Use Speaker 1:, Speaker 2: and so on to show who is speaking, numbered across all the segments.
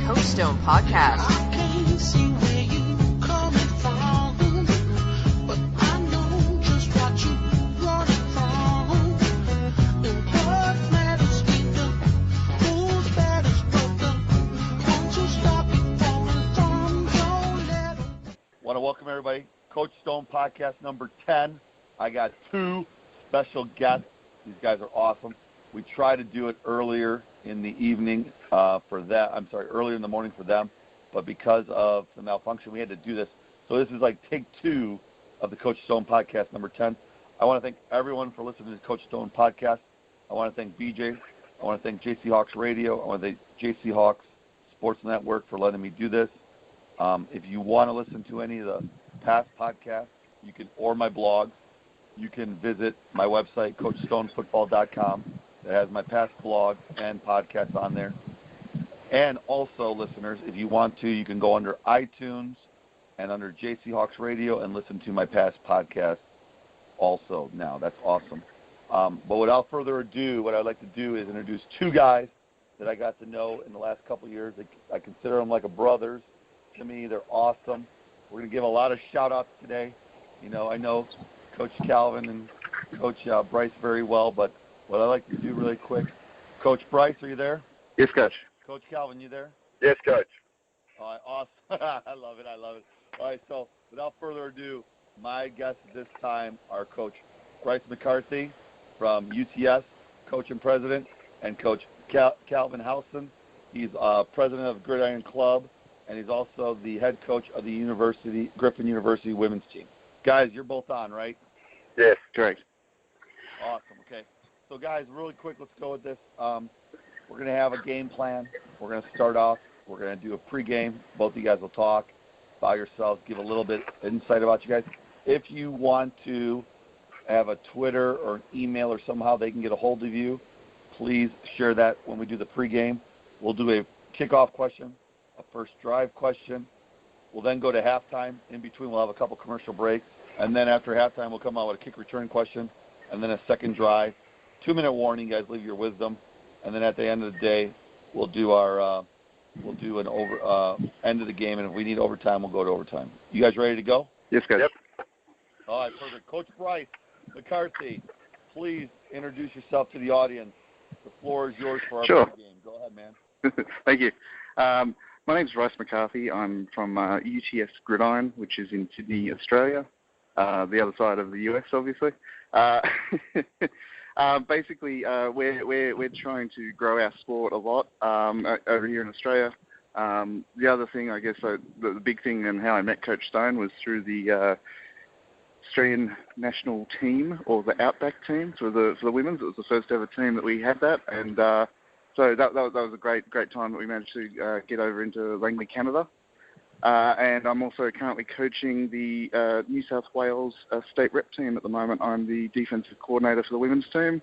Speaker 1: Coach Stone Podcast.
Speaker 2: I can't see where you coming from, but I know just what you running from. And what matters ain't the who's matters, but the ones who stop you falling from your level.
Speaker 3: Want to welcome everybody. Coach Stone Podcast number 10. I got two special guests. These guys are awesome. We try to do it earlier in the evening earlier in the morning for them, but because of the malfunction, we had to do this. So this is like take two of the Coach Stone Podcast number 10. I want to thank everyone for listening to the Coach Stone Podcast. I want to thank BJ. I want to thank JC Hawks Radio. I want to thank JC Hawks Sports Network for letting me do this. If you want to listen to any of the past podcasts, you can, or my blogs, you can visit my website, CoachStoneFootball.com. It has my past blog and podcasts on there. And also, listeners, if you want to, you can go under iTunes and under JC Hawks Radio and listen to my past podcasts also now. That's awesome. But without further ado, what I'd like to do is introduce two guys that I got to know in the last couple of years. I consider them like a brothers to me. They're awesome. We're going to give a lot of shout-outs today. You know, I know Coach Kelvin and Coach Bryce very well, but what I'd like to do really quick, Coach Bryce, are you there?
Speaker 4: Yes, Coach.
Speaker 3: Coach Kelvin, you there?
Speaker 4: Yes, Coach.
Speaker 3: All right, awesome. I love it. All right, so without further ado, my guests this time are Coach Bryce McCarthy from UTS, Coach and President, and Coach Kelvin Howsan. He's President of Gridiron Club, and he's also the head coach of the Griffin University women's team. Guys, you're both on, right?
Speaker 4: Yes, correct.
Speaker 3: Awesome, okay. So, guys, really quick, let's go with this. We're going to have a game plan. We're going to start off. We're going to do a pregame. Both of you guys will talk about yourselves, give a little bit insight about you guys. If you want to have a Twitter or an email or somehow they can get a hold of you, please share that when we do the pregame. We'll do a kickoff question, a first drive question. We'll then go to halftime. In between, we'll have a couple commercial breaks. And then after halftime, we'll come out with a kick return question and then a second drive. 2-minute warning, guys, leave your wisdom. And then at the end of the day, we'll do an end of the game. And if we need overtime, we'll go to overtime. You guys ready to go?
Speaker 4: Yes, Coach.
Speaker 3: Yep. All right, perfect. Coach Bryce McCarthy, please introduce yourself to the audience. The floor is yours for our game. Go ahead, man.
Speaker 4: Thank you. My name's Bryce McCarthy. I'm from UTS Gridiron, which is in Sydney, Australia, the other side of the US, obviously. Basically, we're trying to grow our sport a lot over here in Australia. The other thing, I guess, the big thing and how I met Coach Stone was through the Australian national team, or the Outback team for the women's. It was the first ever team that we had that, and so that was a great time that we managed to get over into Langley, Canada. And I'm also currently coaching the New South Wales state rep team at the moment. I'm the defensive coordinator for the women's team,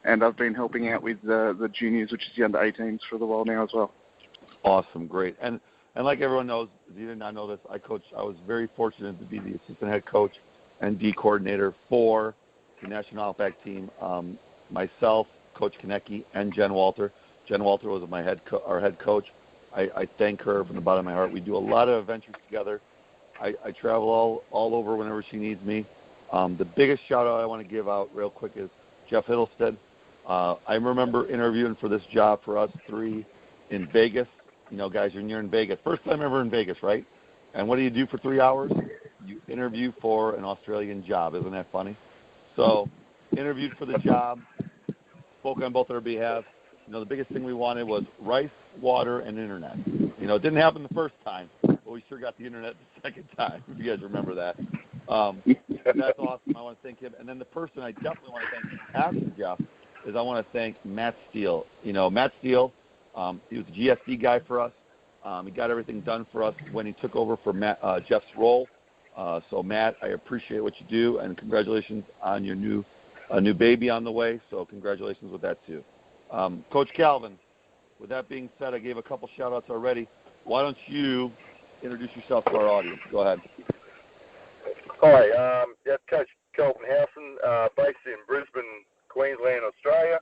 Speaker 4: and I've been helping out with the juniors, which is the under 18s, for a while now as well.
Speaker 3: Awesome, great. And like everyone knows, if you did not know this, I was very fortunate to be the assistant head coach and D coordinator for the National Outback team. Myself, Coach Konecki, and Jen Walter. Jen Walter was our head coach. I thank her from the bottom of my heart. We do a lot of adventures together. I travel all over whenever she needs me. The biggest shout-out I want to give out real quick is Jeff Hiddleston. I remember interviewing for this job for us three in Vegas. You know, guys, you're in Vegas. First time ever in Vegas, right? And what do you do for 3 hours? You interview for an Australian job. Isn't that funny? So interviewed for the job, spoke on both our behalf. You know, the biggest thing we wanted was rice, water, and internet. You know, it didn't happen the first time, but we sure got the internet the second time, if you guys remember that. That's awesome. I want to thank him. And then the person I definitely want to thank after Jeff is I want to thank Matt Steele. You know, Matt Steele, he was a GSD guy for us. He got everything done for us when he took over for Jeff's role. So, Matt, I appreciate what you do, and congratulations on your new baby on the way. So congratulations with that, too. Coach Kelvin, with that being said, I gave a couple shout-outs already. Why don't you introduce yourself to our audience? Go ahead.
Speaker 5: Hi, Coach Kelvin Howsan, based in Brisbane, Queensland, Australia.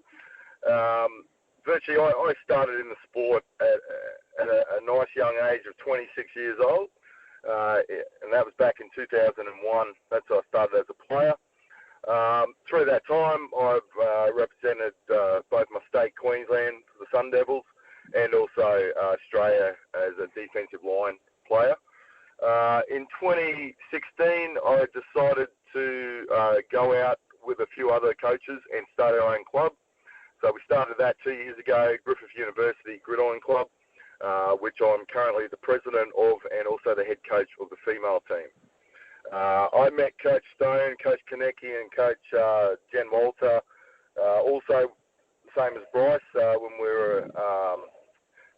Speaker 5: Virtually, I started in the sport at a nice young age of 26 years old, and that was back in 2001. That's how I started as a player. Through that time, I've represented both my state, Queensland, the Sun Devils, and also Australia as a defensive line player. In 2016, I decided to go out with a few other coaches and start our own club. So we started that 2 years ago, Griffith University Gridiron Club, which I'm currently the president of and also the head coach of the female team. I met Coach Stone, Coach Konecki, and Coach Jen Walter, also same as Bryce, when we were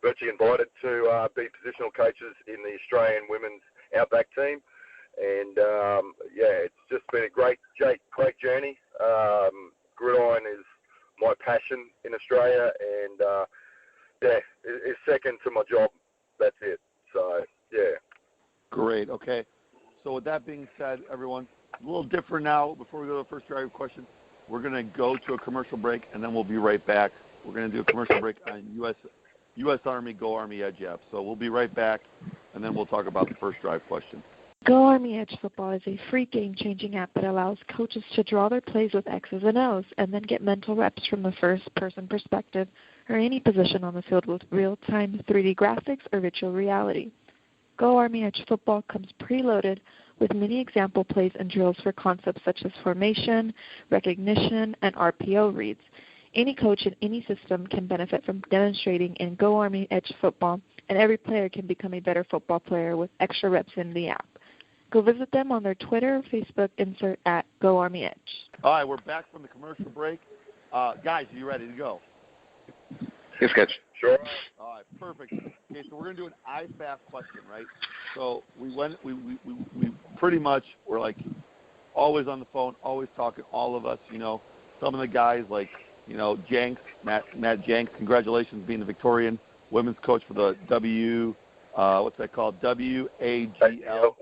Speaker 5: virtually invited to be positional coaches in the Australian women's Outback team. And, it's just been a great journey. Gridiron is my passion in Australia, and, it's second to my job. That's it. So, yeah.
Speaker 3: Great. Okay. So with that being said, everyone, a little different now. Before we go to the first drive question, we're going to go to a commercial break, and then we'll be right back. We're going to do a commercial break on U.S. Army Go Army Edge app. So we'll be right back, and then we'll talk about the first drive question.
Speaker 1: Go Army Edge Football is a free game-changing app that allows coaches to draw their plays with X's and O's and then get mental reps from the first-person perspective or any position on the field with real-time 3D graphics or virtual reality. Go Army Edge Football comes preloaded with many example plays and drills for concepts such as formation, recognition, and RPO reads. Any coach in any system can benefit from demonstrating in Go Army Edge Football, and every player can become a better football player with extra reps in the app. Go visit them on their Twitter or Facebook, insert at Go Army Edge.
Speaker 3: All right, we're back from the commercial break. Guys, are you ready to go?
Speaker 4: Yes, Coach.
Speaker 5: Sure.
Speaker 3: All right, perfect. Okay, so we're going to do an IFAF question, right? So we pretty much were like always on the phone, always talking, all of us, some of the guys like, Jenks, Matt Jenks, congratulations being the Victorian women's coach for the what's that called? WAGL.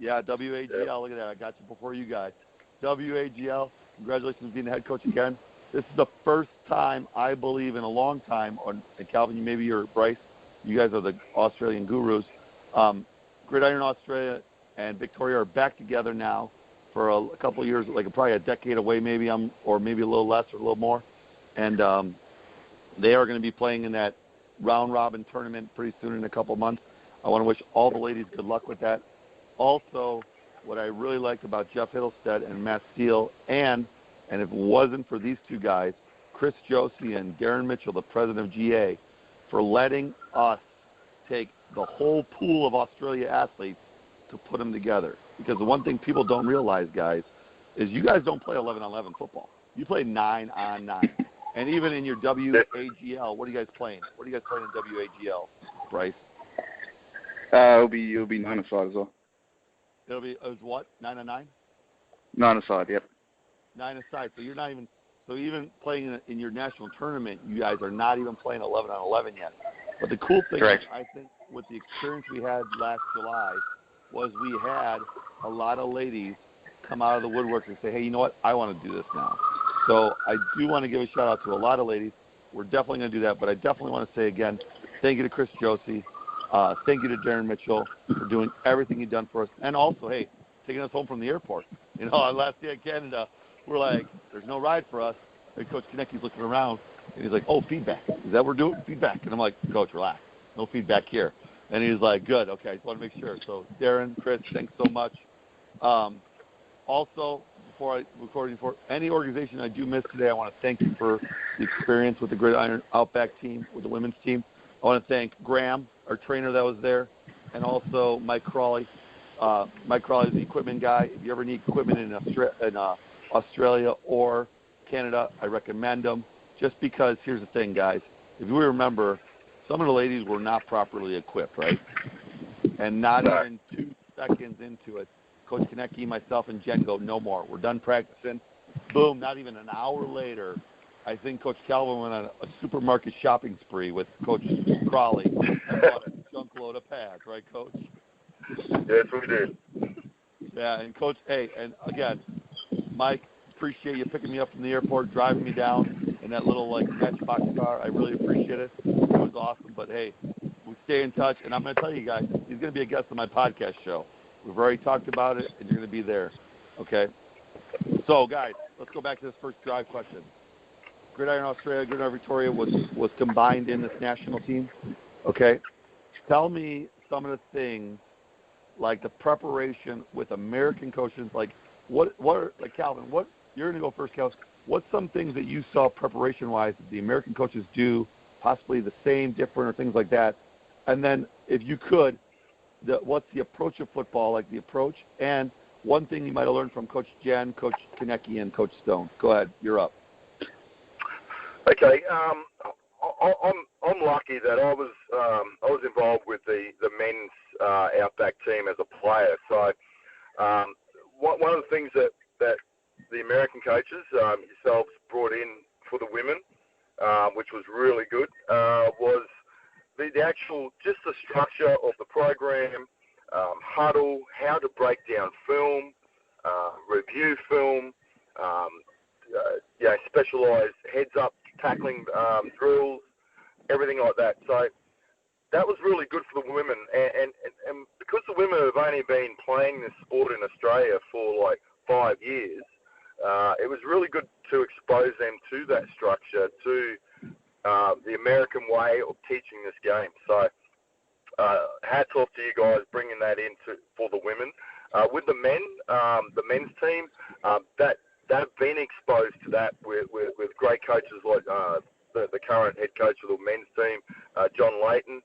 Speaker 3: Yeah, WAGL. Look at that. I got you before you guys. WAGL. Congratulations being the head coach again. This is the first time, I believe, in a long time, and Calvin, maybe you're Bryce, you guys are the Australian gurus. Gridiron Australia and Victoria are back together now for a couple of years, like probably a decade away maybe, or maybe a little less or a little more. And they are going to be playing in that round-robin tournament pretty soon in a couple of months. I want to wish all the ladies good luck with that. Also, what I really liked about Jeff Hiddlestead and Matt Steele, and if it wasn't for these two guys, Chris Josie and Darren Mitchell, the president of GA, for letting us take the whole pool of Australia athletes to put them together. Because the one thing people don't realize, guys, is you guys don't play 11-on-11 football. You play 9-on-9. And even in your WAGL, what are you guys playing? What are you guys playing in WAGL, Bryce?
Speaker 4: It'll be 9-a-side as well.
Speaker 3: It was what? 9-on-9?
Speaker 4: 9-a-side, yep.
Speaker 3: 9-a-side. So you're not even. So even playing in your national tournament, you guys are not even playing 11-on-11 yet. But the cool thing, is, I think, with the experience we had last July, was we had a lot of ladies come out of the woodwork and say, hey, you know what? I want to do this now. So I do want to give a shout-out to a lot of ladies. We're definitely going to do that. But I definitely want to say again, thank you to Chris Josie. Thank you to Darren Mitchell for doing everything he's done for us. And also, hey, taking us home from the airport. Last day in Canada, we're like, there's no ride for us. And Coach Konecki's looking around, and he's like, oh, feedback. Is that what we're doing? Feedback. And I'm like, Coach, relax. No feedback here. And he's like, good. Okay, I just want to make sure. So, Darren, Chris, thanks so much. Also, before any organization I do miss today, I want to thank you for the experience with the Gridiron Outback team, with the women's team. I want to thank Graham, our trainer that was there, and also Mike Crawley. Mike Crawley is the equipment guy. If you ever need equipment in Australia or Canada, I recommend them. Just because, here's the thing, guys. If you remember, some of the ladies were not properly equipped, right? And not even 2 seconds into it, Coach Konecki, myself, and Jen go, no more. We're done practicing. Boom, not even an hour later, I think Coach Kelvin went on a supermarket shopping spree with Coach Crawley and bought a junk load of pads, right, Coach?
Speaker 5: Yes, we did.
Speaker 3: Yeah, and Coach, hey, and again, Mike, appreciate you picking me up from the airport, driving me down in that little, matchbox car. I really appreciate it. It was awesome. But, hey, we stay in touch. And I'm going to tell you guys, he's going to be a guest on my podcast show. We've already talked about it, and you're going to be there. Okay? So, guys, let's go back to this first drive question. Gridiron Australia, Gridiron Victoria was combined in this national team. Okay? Tell me some of the things, like the preparation with American coaches, like what are, like Calvin, you're going to go first, Calvin. What's some things that you saw preparation-wise that the American coaches do, possibly the same, different, or things like that? And then, if you could, what's the approach of football, like the approach, and one thing you might have learned from Coach Jen, Coach Konecki, and Coach Stone. Go ahead, you're up.
Speaker 5: Okay, I'm lucky that I was involved with the men's Outback team as a player. So one of the things that the American coaches yourselves brought in for the women, which was really good, was the actual, just the structure of the program, huddle, how to break down film, review film, specialised heads-up tackling drills, everything like that. So that was really good for the women. And because the women have only been playing this sport in Australia for like 5 years, it was really good to expose them to that structure, to the American way of teaching this game. So hats off to you guys bringing that in for the women. With the men's team, they've been exposed to that with great coaches like the current head coach of the men's team, John Layton.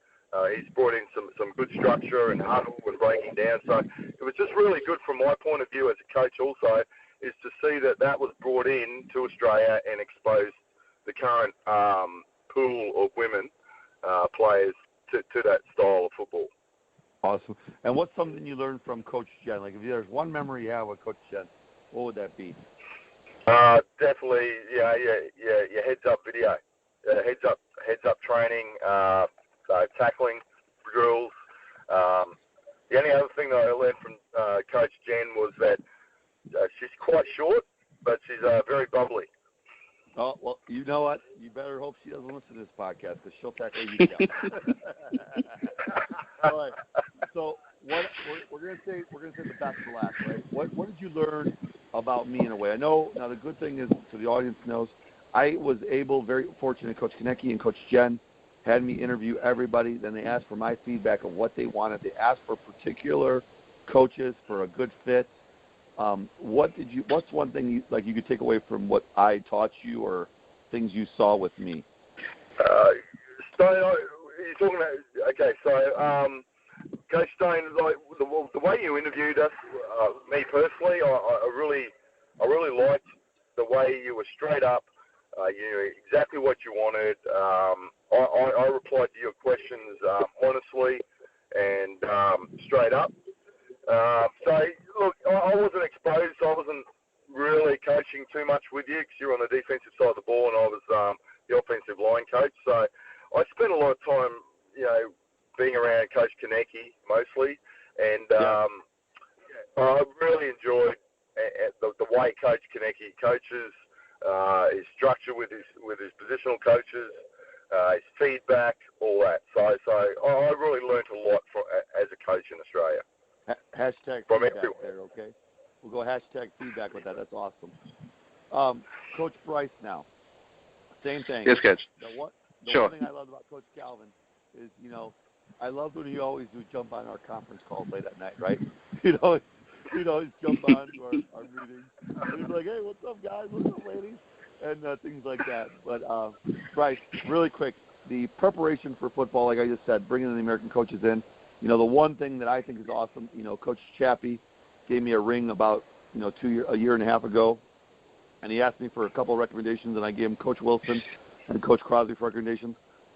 Speaker 5: He's brought in some good structure and huddle and breaking down. So it was just really good from my point of view as a coach also, is to see that was brought in to Australia and exposed the current pool of women players to that style of football.
Speaker 3: Awesome. And what's something you learned from Coach Jen? Like, if there's one memory you have with Coach Jen, what would that be?
Speaker 5: Definitely, your heads-up video, heads-up training, tackling drills. The only other thing that I learned from Coach Jen was that she's quite short, but she's very bubbly.
Speaker 3: Oh, well, you know what? You better hope she doesn't listen to this podcast, because she'll tackle you down. All right. So we're going to say the best for last, right? What did you learn about me in a way? I know now the good thing is, so the audience knows, I was very fortunate. Coach Konecki and Coach Jen had me interview everybody. Then they asked for my feedback of what they wanted. They asked for particular coaches for a good fit. What's one thing you could take away from what I taught you, or things you saw with me?
Speaker 5: Stone, you're talking about, okay, so Coach Stone, like the way you interviewed us, me personally, I really liked the way you were straight up. You knew exactly what you wanted. I replied to your questions honestly and straight up. So, look, I wasn't exposed. I wasn't really coaching too much with you, because you were on the defensive side of the ball and I was the offensive line coach. So I spent a lot of time, being around Coach Konecki mostly, and I really enjoyed the way Coach Konecki coaches, his structure with his positional coaches, his feedback, all that. So I really learned a lot as a coach in Australia.
Speaker 3: Hashtag
Speaker 5: from
Speaker 3: feedback
Speaker 5: everyone
Speaker 3: there, okay? We'll go hashtag feedback with that. That's awesome. Coach Bryce now. Same thing.
Speaker 4: Yes, Coach.
Speaker 3: One thing I loved about Coach Calvin is, I loved when he always would jump on our conference calls late at night, right? He'd always jump on to our meetings. He'd be like, hey, what's up, guys? What's up, ladies? And things like that. But, Bryce, really quick, the preparation for football, like I just said, bringing the American coaches in, the one thing that I think is awesome, Coach Chappie gave me a ring about, a year and a half ago, and he asked me for a couple of recommendations, and I gave him Coach Wilson and Coach Crosby for recommendations,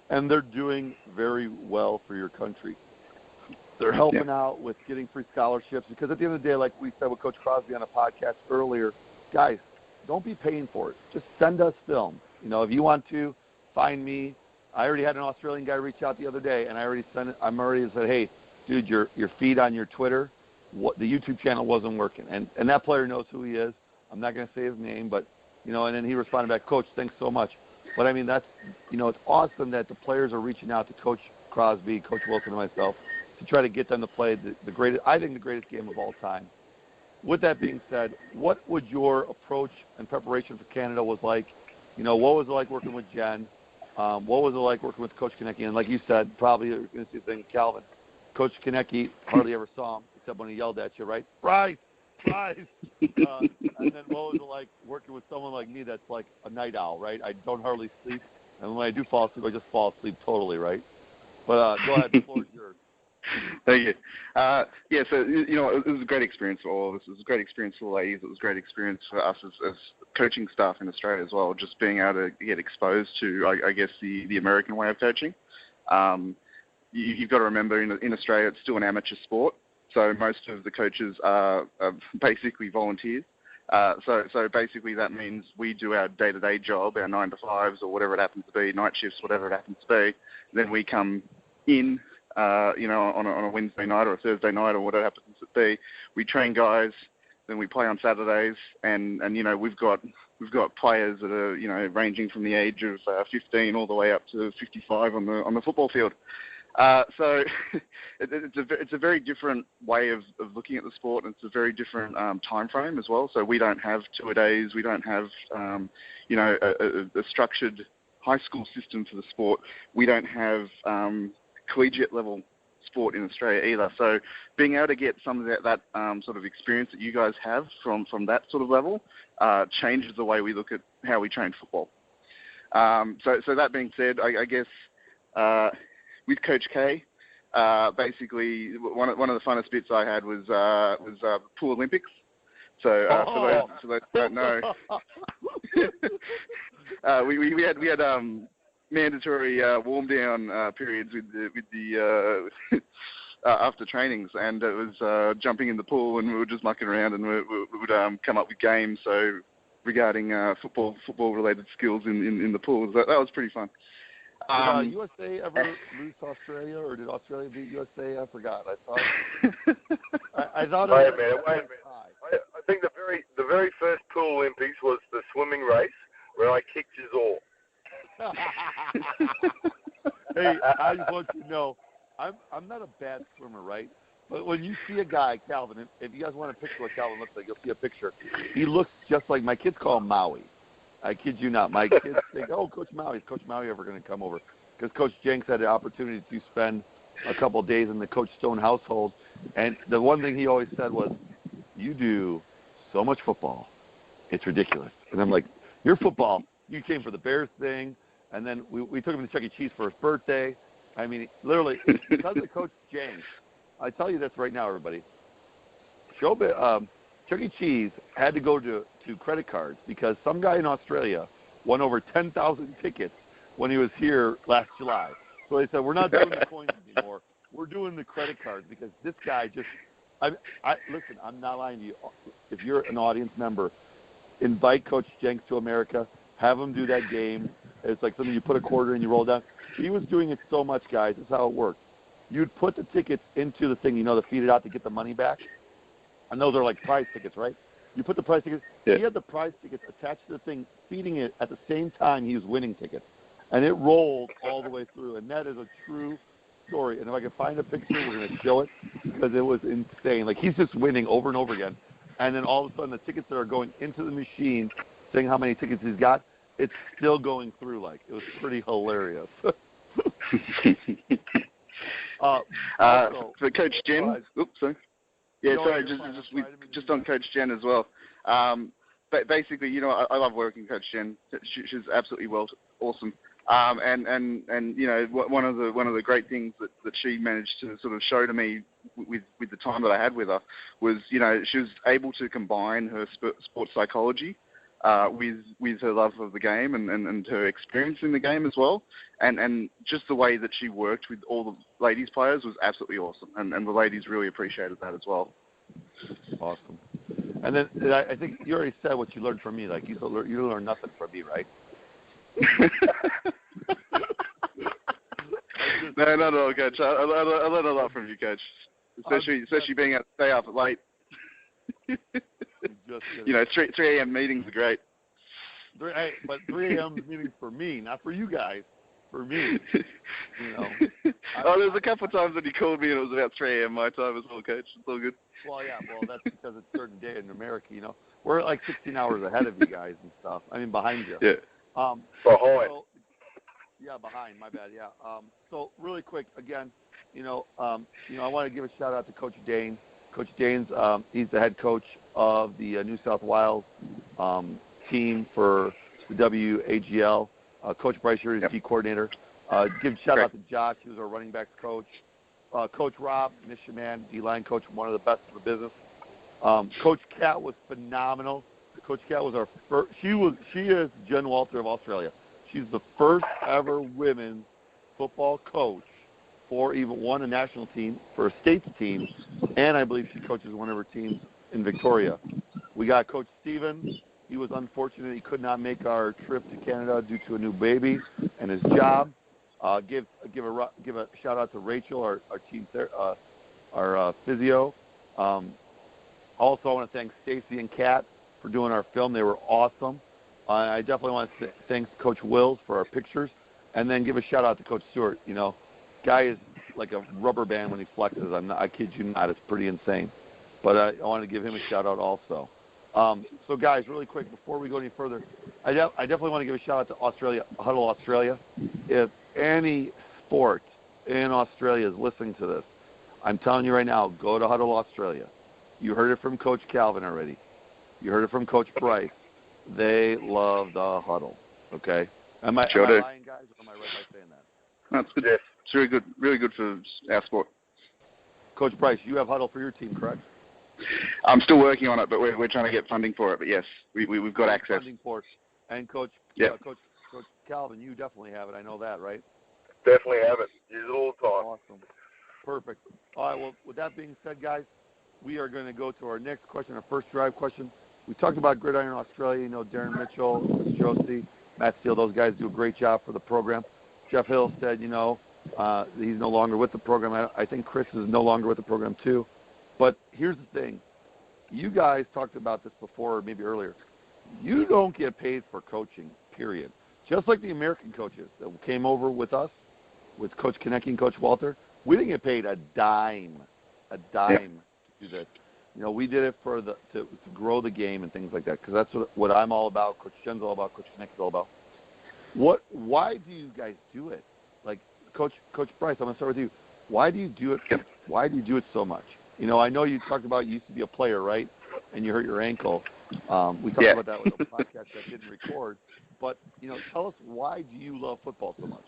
Speaker 3: and they're doing very well for your country. They're helping out with getting free scholarships, because at the end of the day, like we said with Coach Crosby on a podcast earlier, guys, don't be paying for it. Just send us film. If you want to, find me. I already had an Australian guy reach out the other day, and I already said, hey, dude, your feed on your Twitter, the YouTube channel wasn't working. And that player knows who he is. I'm not going to say his name, but, and then he responded back, Coach, thanks so much. But, I mean, that's, it's awesome that the players are reaching out to Coach Crosby, Coach Wilson, and myself to try to get them to play the greatest, I think the greatest game of all time. With that being said, what would your approach and preparation for Canada was like? You know, what was it like working with Jen? What was it like working with Coach Konecki? And like you said, probably you're going to see the thing, Calvin. Coach Konecki hardly ever saw him except when he yelled at you, right? Bryce! And then what was it like working with someone like me that's like a night owl, right? I don't hardly sleep. And when I do fall asleep, I just fall asleep totally, right? But go ahead, the floor is yours.
Speaker 4: Thank you. Yeah, so, you know, it was a great experience for all of us. It was a great experience for the ladies. It was a great experience for us as coaching staff in Australia as well, just being able to get exposed to, I guess, the American way of coaching. You've got to remember, in Australia, it's still an amateur sport, so most of the coaches are basically volunteers. So basically that means we do our day-to-day job, our 9 to 5s or whatever it happens to be, night shifts, whatever it happens to be. Then we come in, you know, on a Wednesday night or a Thursday night or whatever it happens to be. We train guys, then we play on Saturdays, and you know, we've got players that are, you know, ranging from the age of 15 all the way up to 55 on the football field. So it's a very different way of looking at the sport, and it's a very different time frame as well. So we don't have tour-a-days. We don't have, you know, a structured high school system for the sport. We don't have collegiate level sport in Australia either. So being able to get some of that sort of experience that you guys have from that sort of level changes the way we look at how we train football. So that being said, I guess with Coach K, basically one of the funnest bits I had was Pool Olympics. So for those who don't know, we had mandatory warm down periods with the after trainings, and it was jumping in the pool, and we were just mucking around, and we would come up with games regarding football related skills in the pool. So that was pretty fun.
Speaker 3: Did USA ever lose to Australia, or did Australia beat USA? I forgot. I thought.
Speaker 5: Wait a minute. I think the very first pool Olympics was the swimming race where I kicked his all.
Speaker 3: Hey, I just want you to know, I'm not a bad swimmer, right? But when you see a guy, Calvin, if you guys want a picture of what Calvin looks like, you'll see a picture. He looks just like, my kids call him Maui. I kid you not. My kids think, oh, Coach Maui. Is Coach Maui ever going to come over? Because Coach Jenks had the opportunity to spend a couple of days in the Coach Stone household. And the one thing he always said was, you do so much football. It's ridiculous. And I'm like, your football, you came for the Bears thing. And then we took him to Chuck E. Cheese for his birthday. I mean, literally, because of Coach Jenks, I tell you this right now, everybody. Chuck E. Cheese had to go to credit cards because some guy in Australia won over 10,000 tickets when he was here last July. So they said, we're not doing the coins anymore. We're doing the credit cards because this guy just listen, I'm not lying to you. If you're an audience member, invite Coach Jenks to America. Have him do that game. It's like something you put a quarter in, you roll down. He was doing it so much, guys. This is how it worked. You'd put the tickets into the thing, to feed it out to get the money back. And those are like prize tickets, right? You put the prize tickets. Yeah. He had the prize tickets attached to the thing, feeding it at the same time he was winning tickets. And it rolled all the way through. And that is a true story. And if I can find a picture, we're going to show it because it was insane. Like, he's just winning over and over again. And then all of a sudden, the tickets that are going into the machine, saying how many tickets he's got, it's still going through. Like, it was pretty hilarious.
Speaker 4: For Coach Jen, sorry. Yeah, sorry, just on Coach Jen as well. But basically, I love working with Coach Jen. She's absolutely awesome. And one of the great things that she managed to sort of show to me with the time that I had with her was, she was able to combine her sports psychology with her love of the game and her experience in the game as well. And just the way that she worked with all the ladies players was absolutely awesome. And the ladies really appreciated that as well.
Speaker 3: Awesome. And then I think you already said what you learned from me. Like, you learned nothing from me, right?
Speaker 4: No, not at all, Coach. I learned a lot from you, Coach. Especially being able to stay up late. 3 a.m. meetings are great.
Speaker 3: But 3 a.m. meetings for me, not for you guys. for me.
Speaker 4: There's a couple of times that he called me and it was about 3 a.m. my time as well, Coach. It's all good.
Speaker 3: Well, yeah, that's because it's a certain day in America, We're like 16 hours ahead of you guys and stuff. I mean, behind you.
Speaker 4: Yeah.
Speaker 5: Behind.
Speaker 3: Behind. My bad. Yeah. So really quick, again, I want to give a shout out to Coach Dane. Coach Dane's he's the head coach of the New South Wales team for the WAGL. Coach Bryce here is D coordinator. Give a shout out to Josh, who's our running backs coach. Coach Rob, Michigan, D-line coach, one of the best in the business. Coach Kat was phenomenal. Coach Kat was our first. She is Jen Walter of Australia. She's the first ever women's football coach for even won a national team, for a state team, and I believe she coaches one of her teams in Victoria. We got Coach Steven. He was unfortunate he could not make our trip to Canada due to a new baby and his job. Give a shout out to Rachel, our team, our physio. Also, I want to thank Stacy and Kat for doing our film. They were awesome. I definitely want to thank Coach Wills for our pictures, and then give a shout out to Coach Stewart. Guy is like a rubber band when he flexes. I kid you not, it's pretty insane. But I want to give him a shout out also. So guys, really quick before we go any further, I definitely want to give a shout out to Australia, Huddle Australia. If any sport in Australia is listening to this, I'm telling you right now, go to Huddle Australia. You heard it from Coach Calvin already. You heard it from Coach Bryce. They love the Huddle. Okay? Am I lying, guys, or am I right by saying that?
Speaker 4: That's good. Yes. It's really good for our sport.
Speaker 3: Coach Bryce, you have Huddle for your team, correct?
Speaker 4: I'm still working on it, but we're trying to get funding for it. But yes, we've got access.
Speaker 3: Funding for it. And Coach Calvin, you definitely have it. I know that, right?
Speaker 5: Definitely have it. Use it all the time.
Speaker 3: Awesome. Perfect. All right, well, with that being said, guys, we are going to go to our next question, our first drive question. We talked about Gridiron Australia. Darren Mitchell, Josie, Matt Steele, those guys do a great job for the program. Jeff Hill said, he's no longer with the program. I think Chris is no longer with the program too. But here's the thing. You guys talked about this before, or maybe earlier. You don't get paid for coaching, period. Just like the American coaches that came over with us, with Coach Konecki and Coach Walter, we didn't get paid a dime to do this. We did it to grow the game and things like that, because that's what I'm all about, Coach Jen's all about, Coach Konecki's all about. Why do you guys do it? Like, Coach Bryce, I'm going to start with you. Why do you do it? Why do you do it so much? I know you talked about you used to be a player, right? And you hurt your ankle. We talked about that with a podcast that didn't record. But, tell us, why do you love football so much?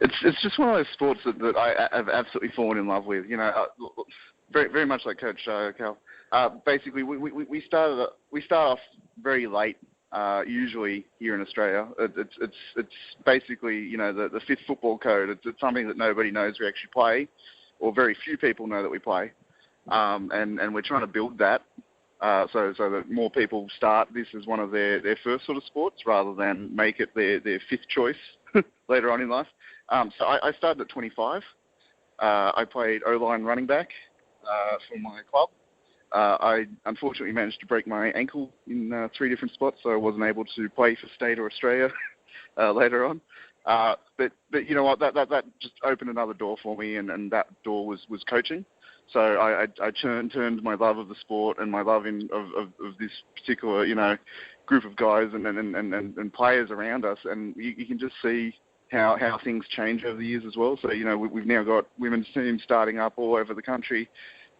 Speaker 4: It's just one of those sports that I have absolutely fallen in love with. Very very much like Coach Cal. Basically, we start off very late. Usually here in Australia, it's basically the fifth football code. It's something that nobody knows we actually play, or very few people know that we play, and we're trying to build that. So that more people start this as one of their first sort of sports, rather than make it their fifth choice later on in life. So I started at 25. I played O-line running back for my club. I unfortunately managed to break my ankle in 3 different spots, so I wasn't able to play for state or Australia later on. But you know what? That just opened another door for me, and that door was coaching. So I turned my love of the sport and my love of this particular group of guys and players around us, and you can just see how things change over the years as well. So we've now got women's teams starting up all over the country,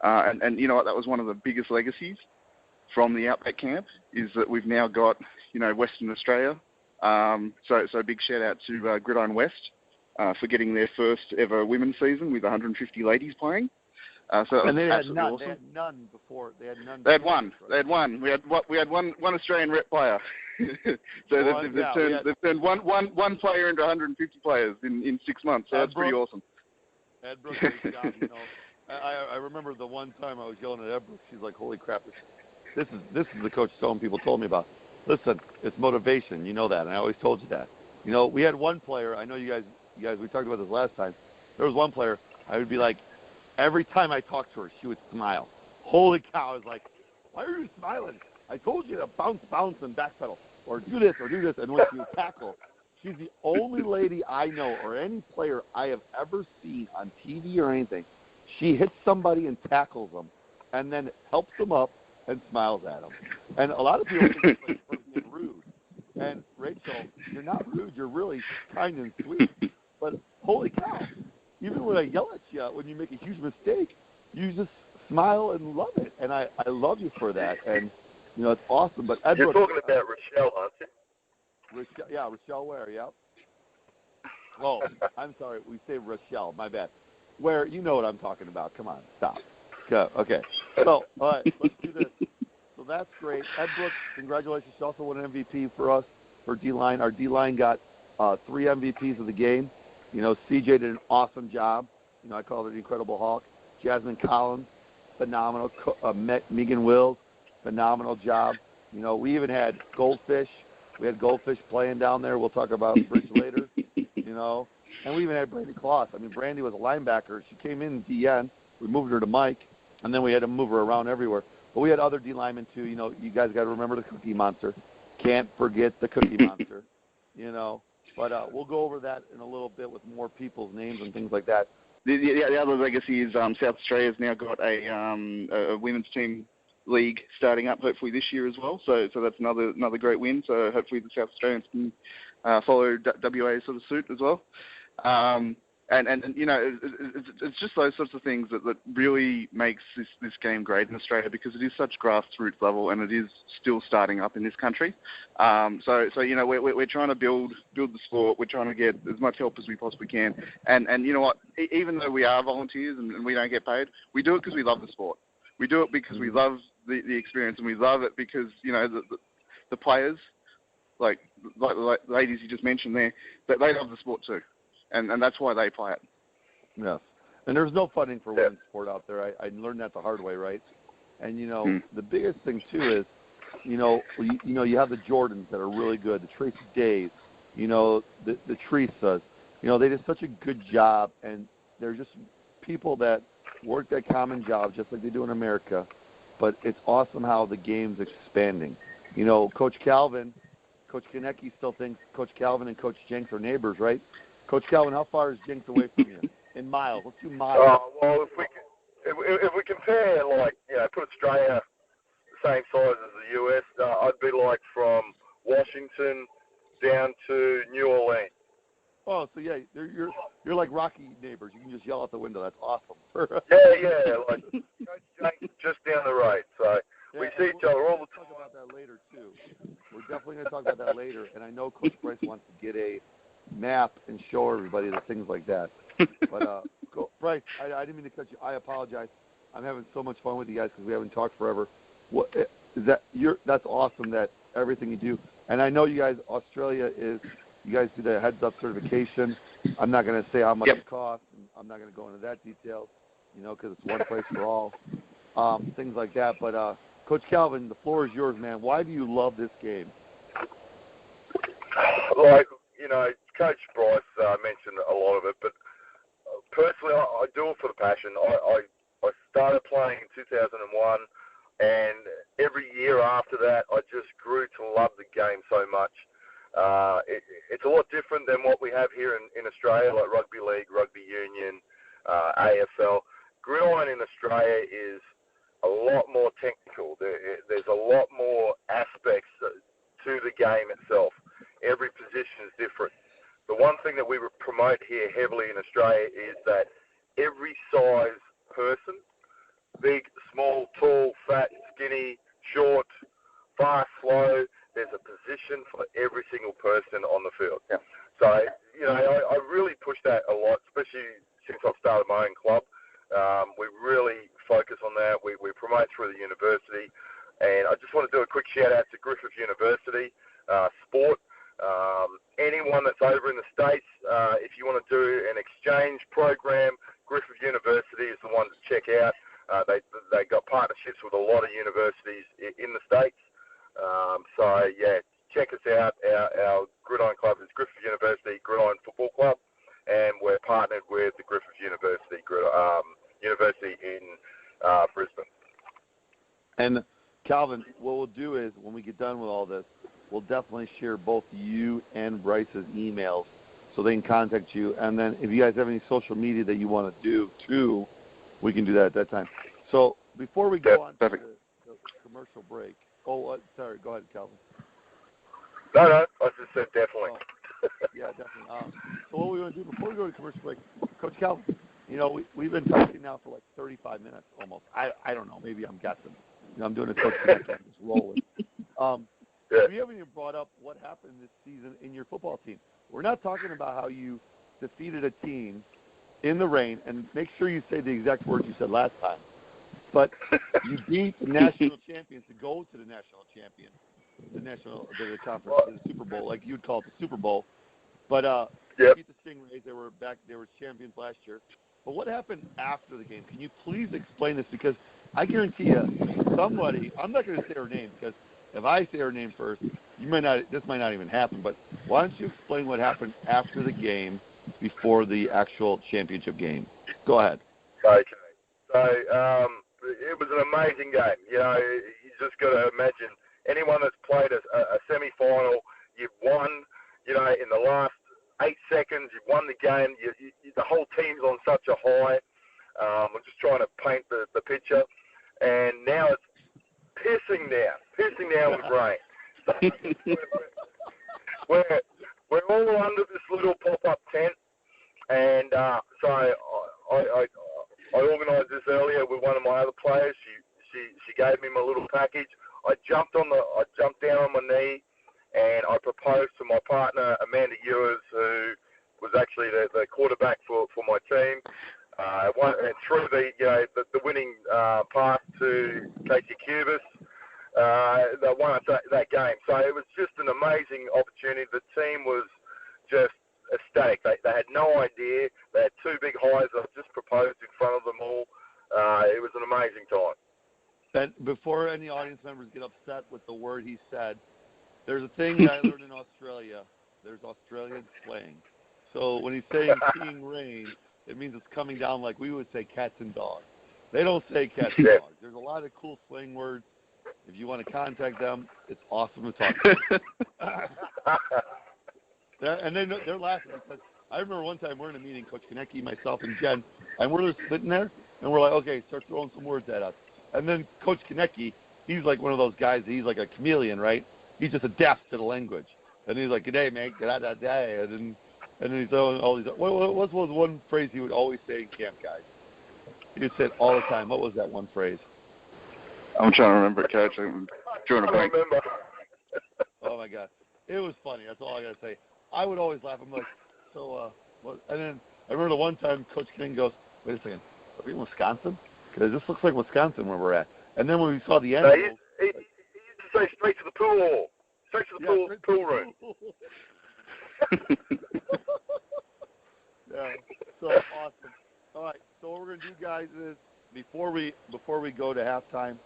Speaker 4: and you know what? That was one of the biggest legacies from the Outback camp, is that we've now got Western Australia. So big shout out to Gridiron West for getting their first ever women's season with 150 ladies playing.
Speaker 3: And they had none.
Speaker 4: Awesome.
Speaker 3: They had none before. They had none.
Speaker 4: They had one. They had one. We had one Australian rep player. So they've turned one player into 150 players in 6 months. So that's pretty awesome.
Speaker 3: Ed Brooks, great job. I remember the one time I was yelling at Ed Brooks. She's like, "Holy crap! This is the coach some people told me about." Listen, it's motivation. You know that, and I always told you that. We had one player. I know you guys. We talked about this last time. There was one player. I would be like, every time I talked to her, she would smile. Holy cow! I was like, "Why are you smiling? I told you to bounce, and backpedal, or do this. And when she would tackle, She's the only lady I know, or any player I have ever seen on TV or anything. She hits somebody and tackles them, and then helps them up and smiles at them. And a lot of people think it's like her being rude. And Rachel, you're not rude. You're really kind and sweet. But holy cow, even when I yell at you when you make a huge mistake, you just smile and love it. And I love you for that. And, you know, it's awesome. But Ed
Speaker 5: You're
Speaker 3: Brooks,
Speaker 5: talking about Rochelle, aren't you?
Speaker 3: Rochelle Ware, yep. Oh, I'm sorry. We say Rochelle. My bad. Where, you know what I'm talking about. Come on, stop. Go. Okay. So, all right, let's do this. So that's great. Ed Brooks, congratulations. She also won an MVP for us for D-line. Our D-line got 3 MVPs of the game. You know, CJ did an awesome job. You know, I call her the Incredible Hulk. Jasmine Collins, phenomenal. Megan Wills, phenomenal job. You know, we even had Goldfish. We had Goldfish playing down there. We'll talk about Rich later, you know. And we even had Brandy Kloss. I mean, Brandy was a linebacker. She came in DN. We moved her to Mike, and then we had to move her around everywhere. But we had other D linemen, too. You know, you guys got to remember the Cookie Monster. Can't forget the Cookie Monster, you know. But we'll go over that in a little bit with more people's names and things like that.
Speaker 4: The other legacy is South Australia's now got a women's team league starting up hopefully this year as well. So that's another great win. So hopefully the South Australians can follow WA's sort of suit as well. And you know, it's just those sorts of things that really makes this game great in Australia, because it is such grassroots level and it is still starting up in this country. So you know, we're trying to build the sport. We're trying to get as much help as we possibly can. And you know what? Even though we are volunteers and we don't get paid, we do it because we love the sport. We do it because we love the experience, and we love it because, you know, the players, like ladies you just mentioned there, that they love the sport too. And that's why they play it.
Speaker 3: Yes. And there's no funding for women's sport out there. I learned that the hard way, right? And, you know, the biggest thing, too, is, you know, you have the Jordans that are really good, the Tracy Days, you know, the Teresas. You know, they did such a good job, and they're just people that work that common job just like they do in America. But it's awesome how the game's expanding. You know, Coach Calvin, Coach Konecki still thinks Coach Calvin and Coach Jenks are neighbors, right? Coach Calvin, how far is Jenks away from you? In miles. Let's do miles.
Speaker 5: Well, if we compare, like, you know, put Australia the same size as the US, I'd be like from Washington down to New Orleans.
Speaker 3: Oh, so yeah, you're like Rocky neighbors. You can just yell out the window. That's awesome.
Speaker 5: yeah, like Coach Jenks just down the road. So we see each other all the time.
Speaker 3: We'll talk about that later too. We're definitely going to talk about that later. And I know Coach Bryce wants to get a map and show everybody the things like that. But Bryce, I didn't mean to cut you. I apologize. I'm having so much fun with you guys because we haven't talked forever. What is that? That's awesome that everything you do. And I know you guys, Australia is. You guys do the heads-up certification. I'm not going to say how much it costs. I'm not going to go into that detail, you know, because it's one price for all, things like that. But, Coach Calvin, the floor is yours, man. Why do you love this game?
Speaker 5: Like, you know, Coach Bryce mentioned a lot of it, but personally, I do it for the passion. I started playing in 2001, and every year after that, I just grew to love the game so much. It's a lot different than what we have here in Australia, like rugby league, rugby union, AFL. Gridiron in Australia is a lot more technical. There's a lot more aspects to the game itself. Every position is different. The one thing that we promote here heavily in Australia is that every size person, big, small, tall, fat, skinny, short, fast, slow, there's a position for every single person on the field.
Speaker 4: Yeah.
Speaker 5: So, you know, I really push that a lot, especially since I've started my own club. We really focus on that. We promote through the university. And I just want to do a quick shout-out to Griffith University, sport. Anyone that's over in the States, if you want to do an exchange program, Griffith University is the one to check out. They got partnerships with a lot of universities in the States. So, yeah, check us out. Our Gridiron Club is Griffith University Gridiron Football Club, and we're partnered with the Griffith University University in Brisbane.
Speaker 3: And, Calvin, what we'll do is when we get done with all this, we'll definitely share both you and Bryce's emails so they can contact you. And then if you guys have any social media that you want to do, too, we can do that at that time. So before we go on to the commercial break. Sorry. Go ahead, Kelvin.
Speaker 5: No, I just said definitely.
Speaker 3: Yeah, definitely. So what we want to do before we go to commercial break, Coach Kelvin, we've been talking now for like 35 minutes almost. I don't know. Maybe I'm guessing. I'm doing a Coach Connect. I'm just rolling. We haven't even brought up what happened this season in your football team. We're not talking about how you defeated a team in the rain, and make sure you say the exact words you said last time. But you beat the national champions to go to the national champion, the conference, the Super Bowl, like you'd call it the Super Bowl. But you beat the Stingrays. They were champions last year. But what happened after the game? Can you please explain this? Because I guarantee you, somebody, I'm not going to say her name because if I say her name first, this might not even happen. But why don't you explain what happened after the game before the actual championship game? Go ahead.
Speaker 5: Okay. So it was an amazing game. You just got to imagine anyone that's played a semi-final, you've won, in the last 8 seconds, you've won the game. The whole team's on such a high. I'm just trying to paint the picture. And now it's pissing down with rain. So we're all under this little pop-up tent. And so I organised this earlier with one of my other players. She gave me my little package. I jumped down on my knee, and I proposed to my partner Amanda Ewers, who was actually the quarterback for my team. And through the winning pass to Casey Cubis, they won that game. So it was just an amazing opportunity. The team was just ecstatic. They had no idea. They had 2 big highs. I just proposed in front of them all. It was an amazing time.
Speaker 3: And before any audience members get upset with the word he said, there's a thing that I learned in Australia. There's Australian slang. So when he's saying seeing rain, it means it's coming down like we would say cats and dogs. They don't say cats and dogs. There's a lot of cool slang words. If you want to contact them, it's awesome to talk to them. And they're laughing because I remember one time we're in a meeting, Coach Konecki, myself, and Jen, and we're just sitting there, and we're like, okay, start throwing some words at us. And then Coach Konecki, he's like one of those guys, he's like a chameleon, right? He's just adapts to the language. And he's like, good day, mate, da-da-da-da. And then he's throwing all these, what was one phrase he would always say in camp, guys? He would say it all the time. What was that one phrase?
Speaker 4: I'm trying to remember, Coach. I'm drawing a blank.
Speaker 3: Oh, my God. It was funny. That's all I got to say. I would always laugh. I'm like, what? And then I remember the one time Coach King goes, wait a second, are we in Wisconsin? Because this looks like Wisconsin where we're at. And then when we saw the end,
Speaker 5: he used to say straight to the pool hall, straight to the pool room.
Speaker 3: Yeah, so awesome. All right, so what we're going to do, guys, is before we go to halftime,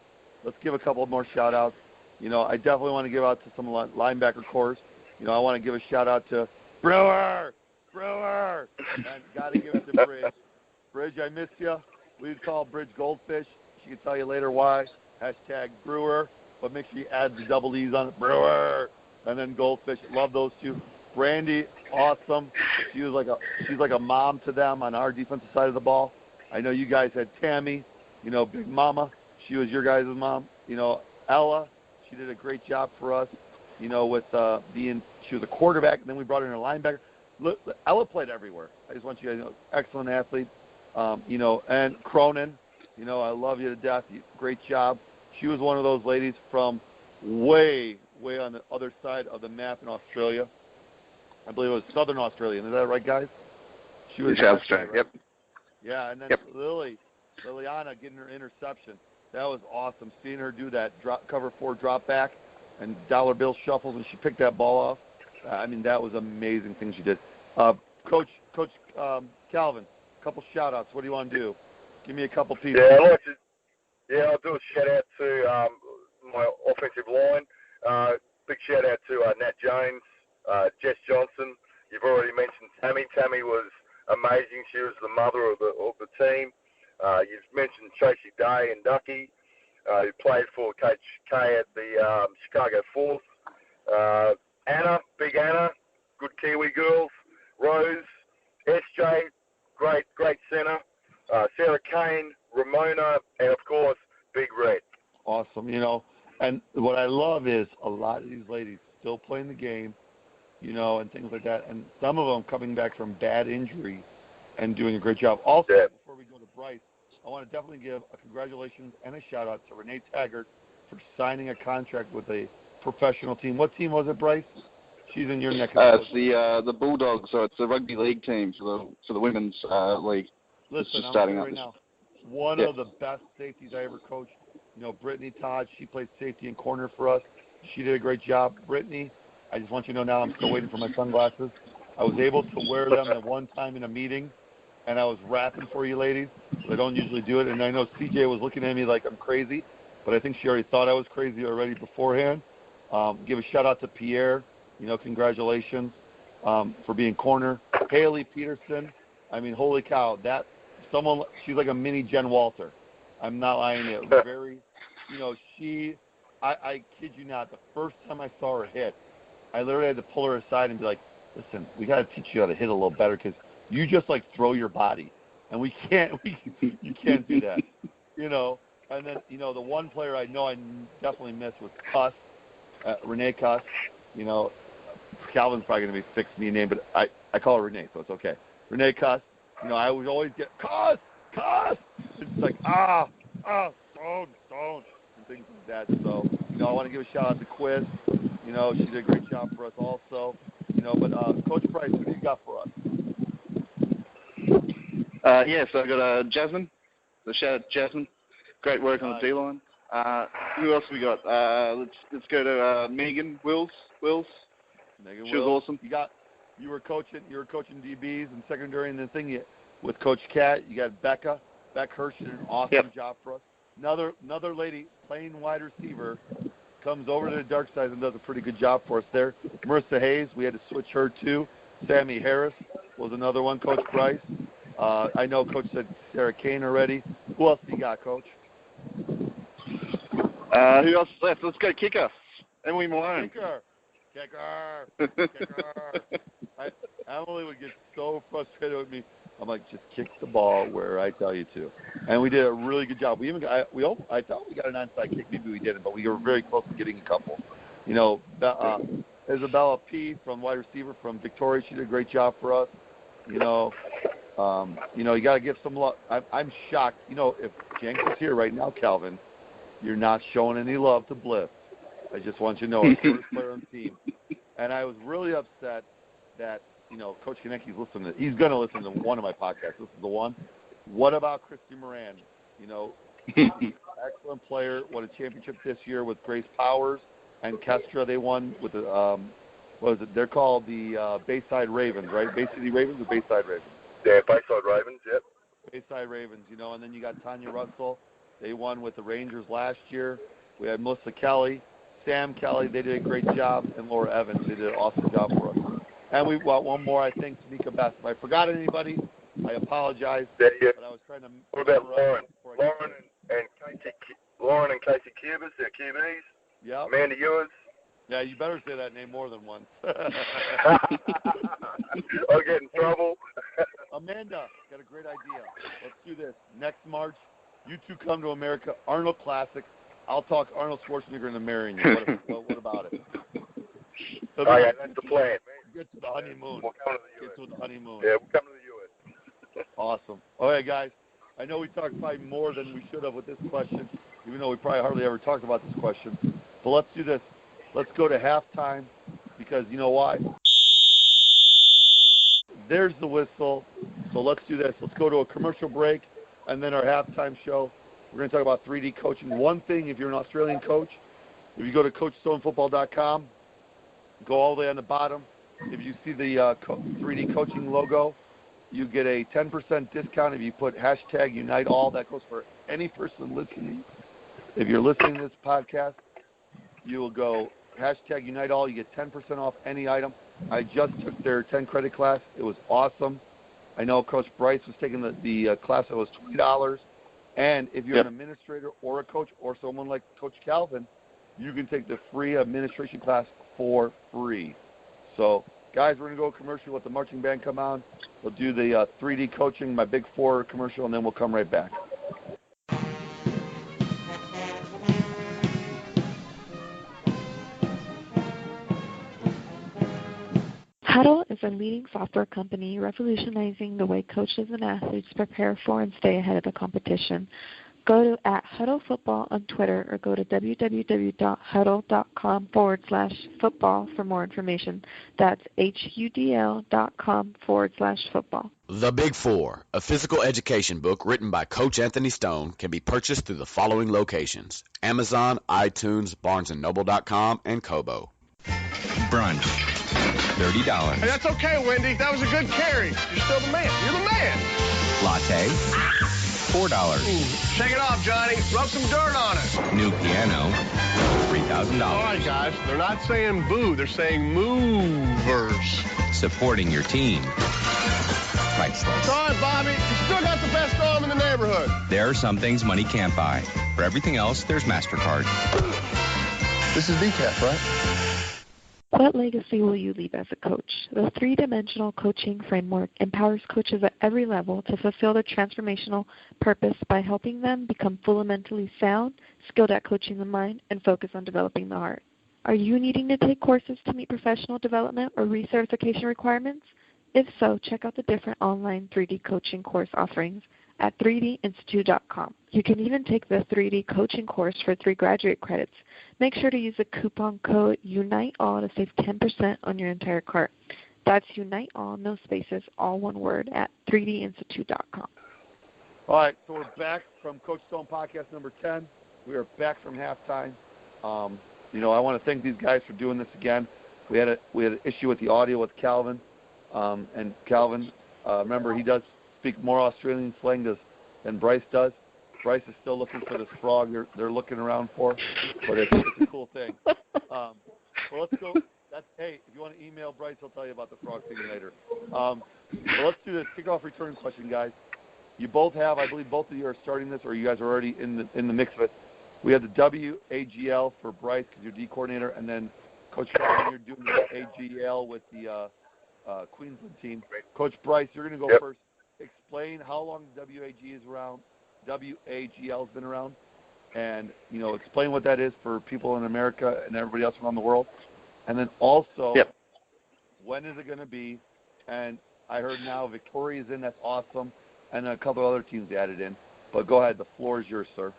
Speaker 3: let's give a couple more shout-outs. I definitely want to give out to some linebacker cores. I want to give a shout-out to Brewer, and got to give it to Bridge. Bridge, I miss you. We would call Bridge Goldfish. She can tell you later why. #Brewer, but make sure you add the double E's on it. Brewer, and then Goldfish. Love those two. Brandy, awesome. She's like a mom to them on our defensive side of the ball. I know you guys had Tammy, Big Mama. She was your guys' mom. Ella, she did a great job for us, with she was a quarterback, and then we brought her in a linebacker. Look, Ella played everywhere. I just want you guys to know, excellent athlete. And Cronin, I love you to death. Great job. She was one of those ladies from way on the other side of the map in Australia. I believe it was Southern Australia. Is that right, guys? She was
Speaker 4: Australia. Right? Yep.
Speaker 3: Yeah, and then Liliana getting her interception. That was awesome. Seeing her do that cover 4 drop back and dollar bill shuffles, and she picked that ball off. That was amazing thing she did. Coach Calvin, a couple shout-outs. What do you want to do? Give me a couple people.
Speaker 5: I'll do a shout-out to my offensive line. Big shout-out to Nat Jones, Jess Johnson. You've already mentioned Tammy. Tammy was amazing. She was the mother of the team. You've mentioned Tracy Day and Ducky, who played for Coach K at the Chicago Force. Anna, big Anna, good Kiwi girls. Rose, SJ, great centre. Sarah Kane, Ramona, and of course, Big Red.
Speaker 3: Awesome, and what I love is a lot of these ladies still playing the game, and things like that, and some of them coming back from bad injury and doing a great job. Also, before we go to Bryce, I want to definitely give a congratulations and a shout-out to Renee Taggart for signing a contract with a professional team. What team was it, Bryce? She's in your neck of the
Speaker 4: It's the Bulldogs, so it's a rugby league team for the women's league.
Speaker 3: Listen,
Speaker 4: just starting
Speaker 3: right now, one of the best safeties I ever coached. Brittany Todd, she played safety and corner for us. She did a great job. Brittany, I just want you to know now I'm still waiting for my sunglasses. I was able to wear them at one time in a meeting, and I was rapping for you ladies. I don't usually do it, and I know CJ was looking at me like I'm crazy, but I think she already thought I was crazy already beforehand. Give a shout-out to Pierre. Congratulations for being corner. Haley Peterson, holy cow, she's like a mini Jen Walter. I'm not lying to you. Very, I kid you not, the first time I saw her hit, I literally had to pull her aside and be like, listen, we got to teach you how to hit a little better because you just throw your body, and you can't do that, And then, the one player I know I definitely missed was Cuss, Renee Cuss. Calvin's probably going to be fixed me name, but I call her Renee, so it's okay. Renee Cuss. I would always get Cuss. It's like stone, and things like that. So, I want to give a shout out to Quiz. She did a great job for us also. But Coach Bryce, what do you got for us?
Speaker 4: So I got Jasmine. So shout out Jasmine. Great work on the D-line. Who else we got? Let's go to Megan Wills.
Speaker 3: Megan
Speaker 4: she was
Speaker 3: Wills.
Speaker 4: Awesome.
Speaker 3: You were coaching DBs and secondary, and the thing with Coach Cat, you got Beck Hirsch did an awesome job for us. Another lady playing wide receiver comes over to the dark side and does a pretty good job for us there. Marissa Hayes, we had to switch her too. Sammy Harris was another one, Coach Bryce. I know Coach said Sarah Kane already. Who else do you got, Coach?
Speaker 4: Who else is left? Let's go kicker. Emily Malone.
Speaker 3: Kicker. Emily would get so frustrated with me. I'm like, just kick the ball where I tell you to. And we did a really good job. I thought we got an onside kick. Maybe we didn't, but we were very close to getting a couple. Isabella P. from wide receiver from Victoria, she did a great job for us. You got to give some love. I'm shocked. If Jenks is here right now, Calvin, you're not showing any love to Bliss. I just want you to know, our first player on the team. And I was really upset that, Coach Konecki's listening to. He's going to listen to one of my podcasts. This is the one. What about Christy Moran? Excellent player. Won a championship this year with Grace Powers and Kestra. They won with the, what is it? They're called the Bayside Ravens, right? Bay City Ravens or Bayside Ravens?
Speaker 5: Yeah, Bayside Ravens, yep.
Speaker 3: Bayside Ravens, and then you got Tanya Russell. They won with the Rangers last year. We had Melissa Kelly, Sam Kelly. They did a great job, and Laura Evans. They did an awesome job for us. And we've got one more, I think, Tamika Best. If I forgot anybody, I apologize.
Speaker 5: Yeah.
Speaker 3: But I was trying to.
Speaker 5: What about Lauren? Lauren and Casey Cubas, they're QBs.
Speaker 3: Yeah.
Speaker 5: Amanda Ewers.
Speaker 3: Yeah, you better say that name more than once.
Speaker 5: I'll get in trouble.
Speaker 3: Amanda, got a great idea. Let's do this. Next March, you two come to America, Arnold Classic. I'll talk Arnold Schwarzenegger into marrying you. What about it? So
Speaker 5: that's the plan.
Speaker 3: Get to the honeymoon.
Speaker 5: We'll come to the
Speaker 3: Get to the honeymoon.
Speaker 5: Yeah, we'll come to the U.S.
Speaker 3: Awesome. All right, guys. I know we talked probably more than we should have with this question, even though we probably hardly ever talked about this question. But let's do this. Let's go to halftime because you know why? There's the whistle. So let's do this. Let's go to a commercial break and then our halftime show. We're going to talk about 3D coaching. One thing, if you're an Australian coach, if you go to CoachStoneFootball.com, go all the way on the bottom. If you see the 3D coaching logo, you get a 10% discount if you put hashtag Unite All. That goes for any person listening. If you're listening to this podcast, you will go hashtag Unite All. You get 10% off any item. I just took their 10 credit class. It was awesome. I know Coach Bryce was taking the class that was $20. And if you're an administrator or a coach or someone like Coach Calvin, you can take the free administration class for free. So, guys, we're going to go commercial, let the marching band come on. We'll do the 3D coaching, my Big Four commercial, and then we'll come right back.
Speaker 1: Huddle is a leading software company revolutionizing the way coaches and athletes prepare for and stay ahead of the competition. Go to @HuddleFootball on Twitter or go to www.huddle.com/football for more information. That's HUDL.com/football.
Speaker 6: The Big Four, a physical education book written by Coach Anthony Stone, can be purchased through the following locations: Amazon, iTunes, BarnesandNoble.com, and Kobo.
Speaker 7: Brunch, $30.
Speaker 8: Hey, that's okay, Wendy. That was a good carry. You're still the man. You're the man.
Speaker 7: Latte, $4.
Speaker 8: Shake it off, Johnny. Rub some dirt on it.
Speaker 7: New piano, $3,000.
Speaker 8: All right, guys. They're not saying boo. They're saying movers.
Speaker 7: Supporting your team, priceless.
Speaker 8: All right, Bobby. You still got the best arm in the neighborhood.
Speaker 7: There are some things money can't buy. For everything else, there's MasterCard.
Speaker 8: This is decaf, right?
Speaker 1: What legacy will you leave as a coach? The three-dimensional coaching framework empowers coaches at every level to fulfill their transformational purpose by helping them become fundamentally sound, skilled at coaching the mind, and focused on developing the heart. Are you needing to take courses to meet professional development or recertification requirements? If so, check out the different online 3D coaching course offerings at 3dinstitute.com. You can even take the 3D coaching course for 3 graduate credits. Make sure to use the coupon code UNITEALL to save 10% on your entire cart. That's UNITEALL, no spaces, all one word, at 3dinstitute.com.
Speaker 3: All right, so we're back from Coach Stone podcast number 10. We are back from halftime. I want to thank these guys for doing this again. We had an issue with the audio with Kelvin, and Kelvin, remember, he does speak more Australian slang than Bryce does. Bryce is still looking for this frog they're looking around for, but it's a cool thing. Well, let's go. Hey, if you want to email Bryce, he'll tell you about the frog thing later. Well, let's do this kickoff return question, guys. You both have, I believe both of you are starting this, or you guys are already in the mix of it. We have the WAGL for Bryce because you're D coordinator, and then Coach Kelvin, you're doing the AGL with the Queensland team. Coach Bryce, you're going to go first. Explain how long WAG is around. WAGL has been around, and explain what that is for people in America and everybody else around the world. And then also, when is it going to be? And I heard now Victoria's in. That's awesome, and a couple other teams added in. But go ahead, the floor is yours, sir.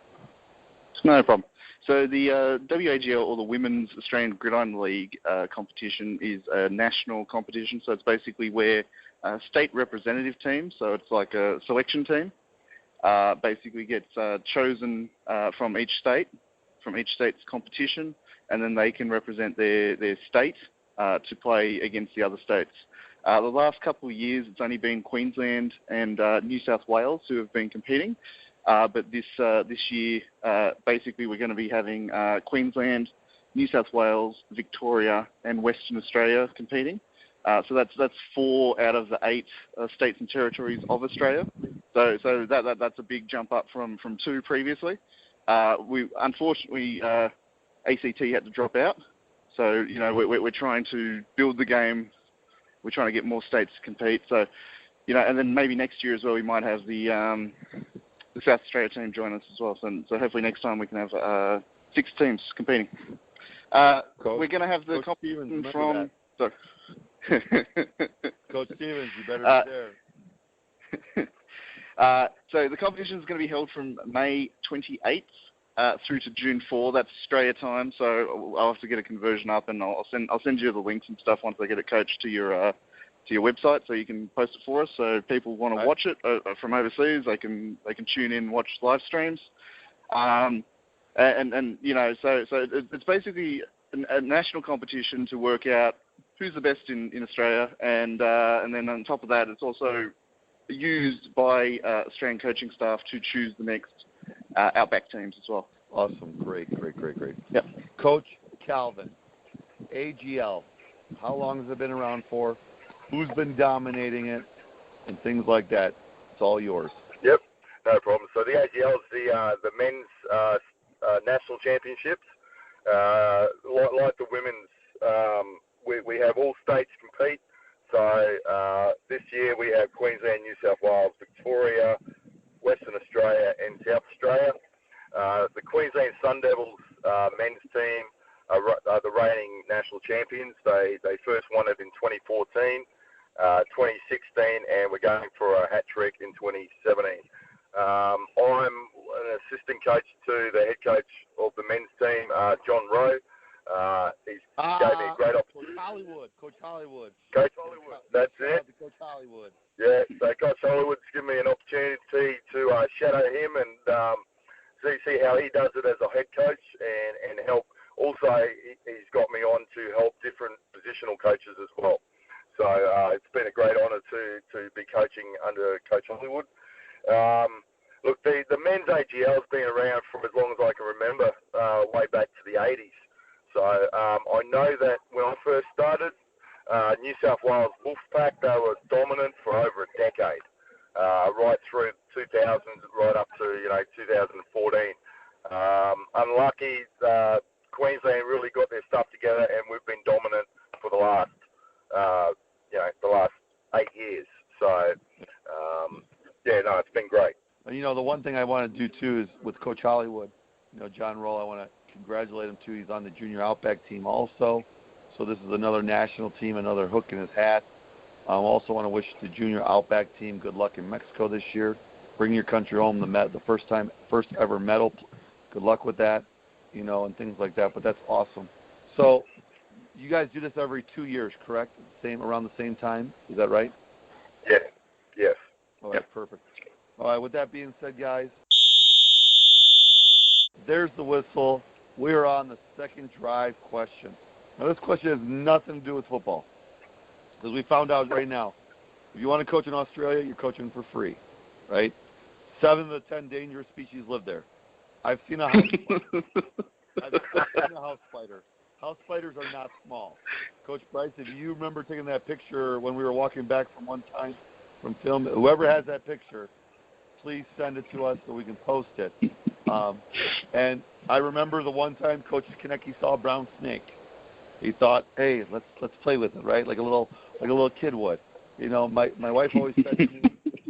Speaker 4: No problem. So the WAGL, or the Women's Australian Gridiron League competition, is a national competition. So it's basically where state representative teams, so it's like a selection team, basically gets chosen from each state's competition, and then they can represent their state to play against the other states. The last couple of years, it's only been Queensland and New South Wales who have been competing. But this year, basically, we're going to be having Queensland, New South Wales, Victoria, and Western Australia competing. So that's 4 out of the 8 states and territories of Australia. So that's a big jump up from 2 previously. Unfortunately, ACT had to drop out. So we're trying to build the game. We're trying to get more states to compete. So and then maybe next year as well, we might have the South Australia team join us as well. So hopefully next time we can have 6 teams competing. We're going to have the competition from... Sorry.
Speaker 3: Coach Stevens, you better be there.
Speaker 4: So the competition is going to be held from May 28th through to June 4. That's Australia time. So I'll have to get a conversion up, and I'll send you the links and stuff once I get it coached to your website, so you can post it for us. So if people want to watch it from overseas, they can tune in, watch live streams, so it's basically a national competition to work out who's the best in Australia, and then on top of that, it's also used by Australian coaching staff to choose the next Outback teams as well.
Speaker 3: Awesome, great.
Speaker 4: Yep.
Speaker 3: Coach Kelvin, AGL, how long has it been around for? Who's been dominating it, and things like that? It's all yours.
Speaker 5: Yep, no problem. So the AGL is the men's national championships. like the women's, we have all states compete. So this year we have Queensland, New South Wales, Victoria, Western Australia and South Australia. The Queensland Sun Devils men's team are the reigning national champions. They first won it in 2014, 2016, and we're going for a hat trick in 2017. I'm an assistant coach to the head coach of the men's team, John Rowe. He's gave me a great opportunity.
Speaker 3: Coach Hollywood.
Speaker 5: That's it.
Speaker 3: Coach Hollywood.
Speaker 5: Yeah, so Coach Hollywood's given me an opportunity to shadow him and see how he does it as a head coach and help. Also, he's got me on to help different positional coaches as well. So it's been a great honour to be coaching under Coach Hollywood. Look, the men's AGL has been around for as long as I can remember, way back to the 80s. So I know that when I first started, New South Wales Wolfpack, they were dominant for over a decade, right through 2000s, right up to 2014. Unlucky, Queensland really got their stuff together, and we've been dominant for the last 8 years. So it's been great.
Speaker 3: The one thing I want to do too is with Coach Hollywood, John Roll, I want to congratulate him too. He's on the Junior Outback team also. So this is another national team, another hook in his hat. I also want to wish the Junior Outback team good luck in Mexico this year. Bring your country home, the first ever medal. Good luck with that, and things like that. But that's awesome. So you guys do this every 2 years, correct? Around the same time. Is that right?
Speaker 5: Yeah. Yes.
Speaker 3: All right, perfect. All right, with that being said, guys, there's the whistle. We are on the second drive question. Now, this question has nothing to do with football, because we found out right now, if you want to coach in Australia, you're coaching for free, right? 7 of the 10 dangerous species live there. I've seen a house spider. House spiders are not small. Coach Bryce, if you remember taking that picture when we were walking back from one time from film, whoever has that picture, please send it to us so we can post it. And I remember the one time Coach Konecki saw a brown snake. He thought, hey, let's play with it, right? Like a little kid would. My wife always said to me,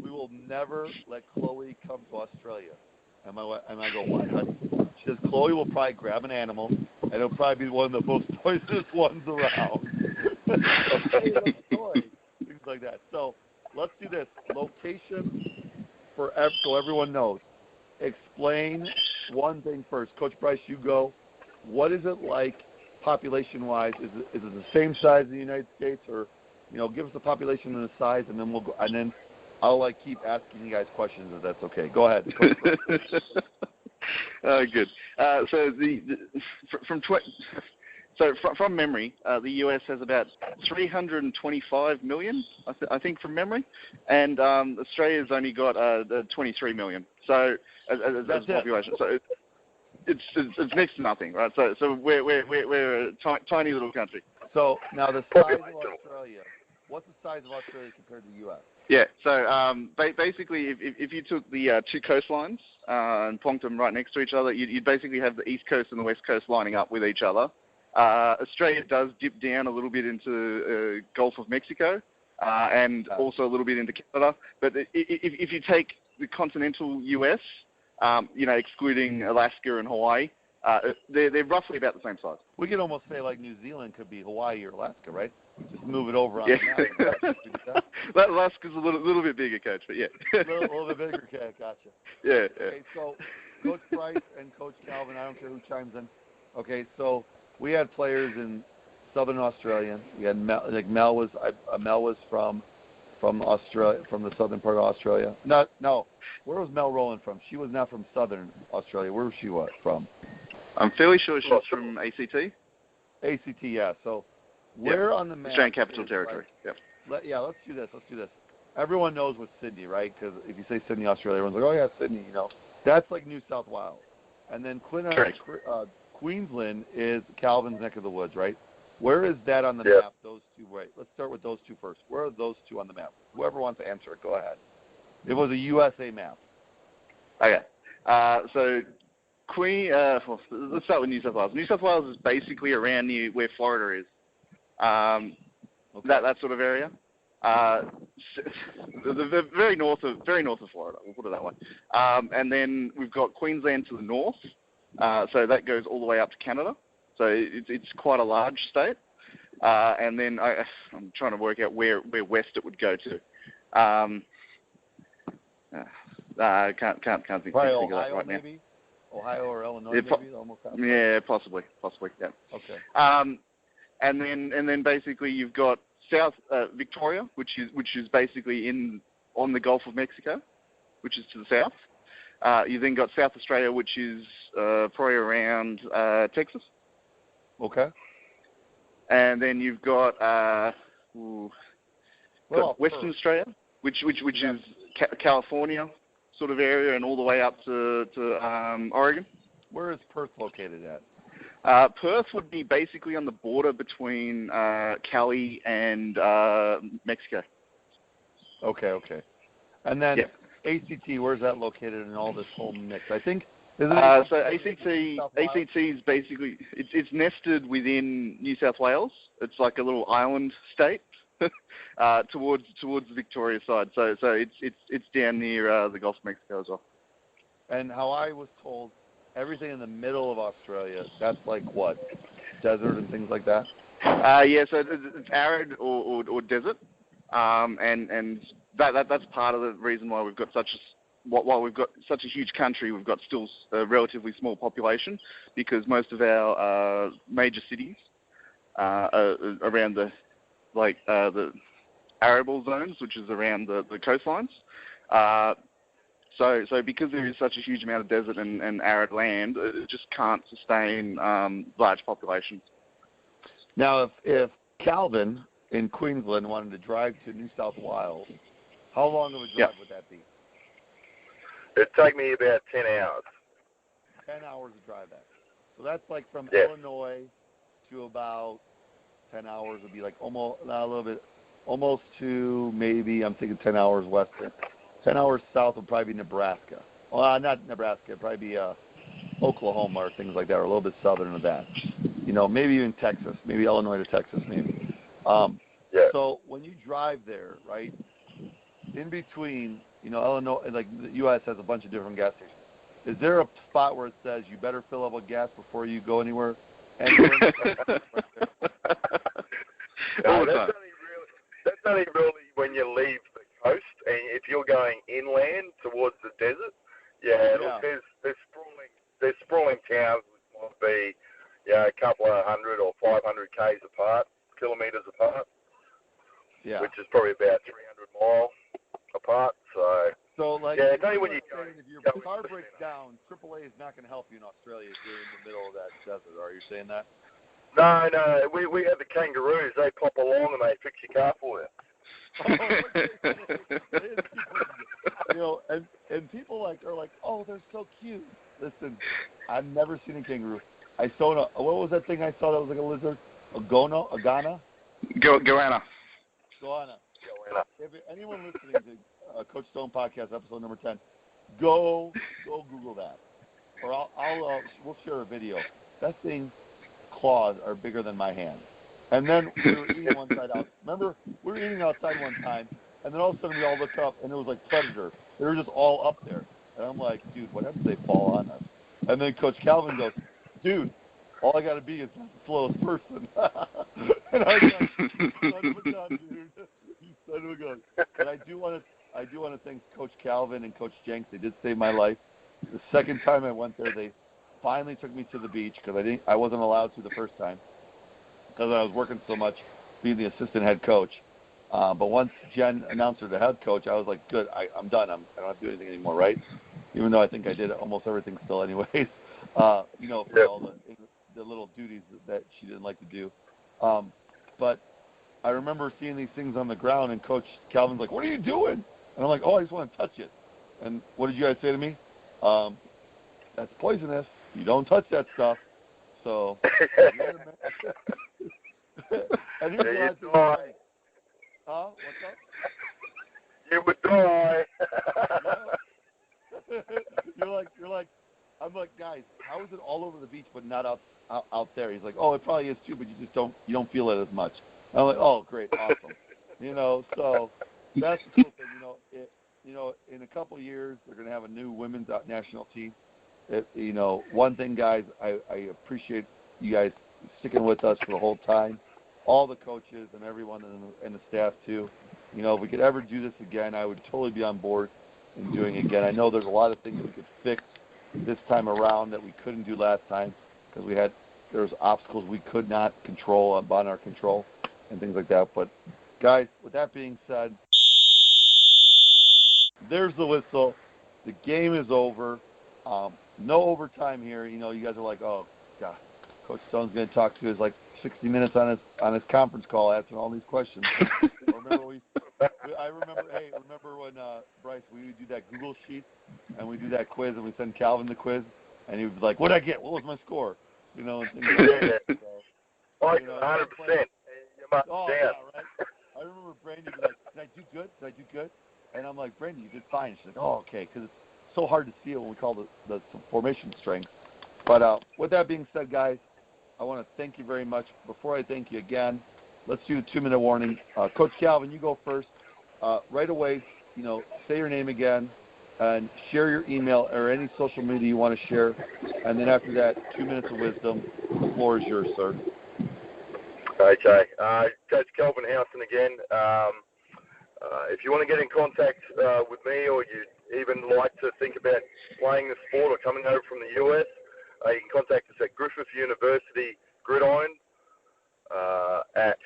Speaker 3: we will never let Chloe come to Australia. And I go, why? She says, Chloe will probably grab an animal, and it'll probably be one of the most poisonous ones around. Things like that. So let's do this. Location so everyone knows. Explain one thing first. Coach Bryce, you go. What is it like population-wise? Is it the same size as the United States, or give us the population and the size, and then we'll go. And then I'll keep asking you guys questions if that's okay. Go ahead.
Speaker 4: Good. From memory, the US has about 325 million, I think, from memory, and Australia's only got 23 million. So as a population, so it's next to nothing, right? So we're a tiny little country.
Speaker 3: So now the size of Australia. What's the size of Australia compared to the US?
Speaker 4: Yeah, so basically, if you took the two coastlines and plonked them right next to each other, you'd basically have the East Coast and the West Coast lining up with each other. Australia does dip down a little bit into Gulf of Mexico and also a little bit into Canada. But if you take the continental US, excluding Alaska and Hawaii, they're roughly about the same size.
Speaker 3: We could almost say like New Zealand could be Hawaii or Alaska, right? Just move it over on the map.
Speaker 4: Alaska's a little bit bigger, Coach, but yeah.
Speaker 3: a little bit bigger, okay, gotcha.
Speaker 4: Yeah.
Speaker 3: Okay, so Coach Bryce and Coach Kelvin, I don't care who chimes in. Okay, so we had players in Southern Australia. We had Mel was from Australia, from the southern part of Australia. No. Where was Mel rolling from? She was not from Southern Australia. Where was she from?
Speaker 4: I'm fairly sure she was from ACT.
Speaker 3: ACT, yeah. So where on the map?
Speaker 4: Australian Capital Territory. Yep.
Speaker 3: Let's do this. Everyone knows what Sydney, right? Because if you say Sydney, Australia, everyone's like, oh yeah, Sydney. That's like New South Wales. And then Queensland is Calvin's neck of the woods, right? Where is that on the map? Those two, right? Let's start with those two first. Where are those two on the map? Whoever wants to answer it, go ahead. It was a USA map.
Speaker 4: Okay. So let's start with New South Wales. New South Wales is basically around near where Florida is. That sort of area. The very north of Florida. We'll put it that way. And then we've got Queensland to the north. So that goes all the way up to Canada. So it's quite a large state. And then I'm trying to work out where west it would go to. I can't think of that right now. Maybe?
Speaker 3: Ohio or Illinois, maybe? Almost
Speaker 4: yeah, possibly, yeah.
Speaker 3: Okay.
Speaker 4: And then basically you've got South Victoria, which is basically on the Gulf of Mexico, which is to the south. You then got South Australia, which is probably around Texas.
Speaker 3: Okay.
Speaker 4: And then you've got Western Australia, which is California sort of area, and all the way up to Oregon.
Speaker 3: Where is Perth located at?
Speaker 4: Perth would be basically on the border between Cali and Mexico.
Speaker 3: Okay. And then ACT, where's that located in all this whole mix? I think.
Speaker 4: So ACT is basically it's nested within New South Wales. It's like a little island state towards the Victoria side. So it's down near the Gulf of Mexico as well.
Speaker 3: And how I was told, everything in the middle of Australia, that's like what? Desert and things like that?
Speaker 4: Yeah, so it's arid or desert. And that's part of the reason why we've got such a huge country. We've got still a relatively small population, because most of our major cities are around the arable zones, which is around the coastlines. So because there is such a huge amount of desert and arid land, it just can't sustain large populations.
Speaker 3: Now, if Kelvin in Queensland wanted to drive to New South Wales, how long of a drive would that be?
Speaker 5: It'd take me about 10 hours.
Speaker 3: 10 hours to drive that. So that's like from Illinois to about 10 hours would be like almost to maybe, I'm thinking 10 hours west. 10 hours south would probably be Nebraska. Well, not Nebraska. It'd probably be Oklahoma or things like that, or a little bit southern of that. Maybe even Texas, maybe Illinois to Texas, maybe. So when you drive there, right, in between, Illinois, like the U.S. has a bunch of different gas stations. Is there a spot where it says you better fill up with gas before you go anywhere?
Speaker 5: That's only really when you leave the coast, and if you're going inland towards the desert, there's sprawling towns which might be a couple of 100 or 500 k's apart, kilometres apart, which is probably about 300 miles apart. So it's only when you go.
Speaker 3: If your car breaks down, AAA is not going to help you in Australia if you're in the middle of that desert. Are you saying that?
Speaker 5: No. We have the kangaroos. They pop along and they fix your car for
Speaker 3: you. And people are like, oh, they're so cute. Listen, I've never seen a kangaroo. I saw what was that thing I saw that was like a lizard? A goanna?
Speaker 4: Goanna.
Speaker 3: If anyone listening to Coach Stone Podcast, episode number 10, go Google that, or we'll share a video. That thing's claws are bigger than my hand. And then we were eating one side out. Remember, we were eating outside one time, and then all of a sudden we all looked up, and it was like Predator. They were just all up there. And I'm like, dude, what happens if they fall on us? And then Coach Kelvin goes, dude, all I got to be is not the slowest person. And I was like, son of a gun, dude. You son of a gun. And I do want to thank Coach Kelvin and Coach Jenks. They did save my life. The second time I went there, they finally took me to the beach because I wasn't allowed to the first time because I was working so much being the assistant head coach. But once Jen announced her the head coach, I was like, good, I'm done. I don't have to do anything anymore, right? Even though I think I did almost everything still anyways, for all the little duties that she didn't like to do. But I remember seeing these things on the ground, and Coach Kelvin's like, what are you doing? And I'm like, oh, I just want to touch it. And what did you guys say to me? That's poisonous. You don't touch that stuff. So, and here's the last thing. Huh? What's up?
Speaker 5: You would die.
Speaker 3: You're like, I'm like, guys, how is it all over the beach but not out there? He's like, oh, it probably is too, but you don't feel it as much. I'm like, oh, great, awesome. So that's the cool thing. In a couple of years, they're going to have a new women's national team. One thing, guys, I appreciate you guys sticking with us for the whole time, all the coaches and everyone and the staff too. If we could ever do this again, I would totally be on board in doing it again. I know there's a lot of things we could fix this time around that we couldn't do last time because there was obstacles we could not control beyond our control and things like that. But guys, with that being said, there's the whistle. The game is over. No overtime here. You guys are like, oh God, Coach Stone's going to talk to us like 60 minutes on his conference call answering all these questions. I remember when Bryce, we would do that Google sheet and we do that quiz and we send Calvin the quiz and he would be like, "What'd I get? What was my score?" And things like that. So,
Speaker 5: 100%.
Speaker 3: Oh yeah, right. I remember Brandy would be like, "Did I do good? Did I do good?" And I'm like, "Brandy, you did fine." She's like, "Oh, okay," because it's so hard to see it when we call the formation strength. But with that being said, guys, I want to thank you very much. Before I thank you again, let's do a 2-minute warning. Coach Calvin, you go first. Right away, say your name again and share your email or any social media you want to share. And then after that, 2 minutes of wisdom. The floor is yours, sir.
Speaker 5: Okay. Coach Kelvin Howsan again. If you want to get in contact with me or you even like to think about playing the sport or coming over from the US, you can contact us at Griffith University Gridiron at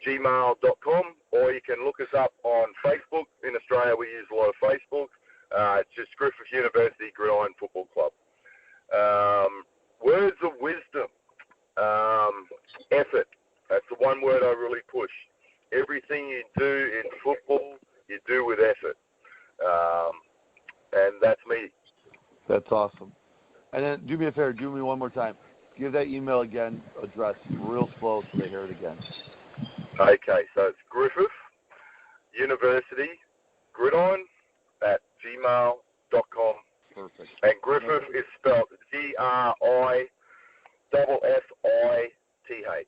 Speaker 5: gmail.com, or you can look us up on Facebook. In Australia, we use a lot of Facebook. It's just Griffith University Gridiron Football Club. Words of wisdom. Effort. That's the one word I really push. Everything you do in football, you do with effort. And that's me.
Speaker 3: That's awesome. And then do me a favor, do me one more time. Give that email again, address real slow so they hear it again.
Speaker 5: Okay, so it's Griffith University Gridiron at gmail.com.
Speaker 3: Perfect.
Speaker 5: And Griffith is spelled GRIFFITH.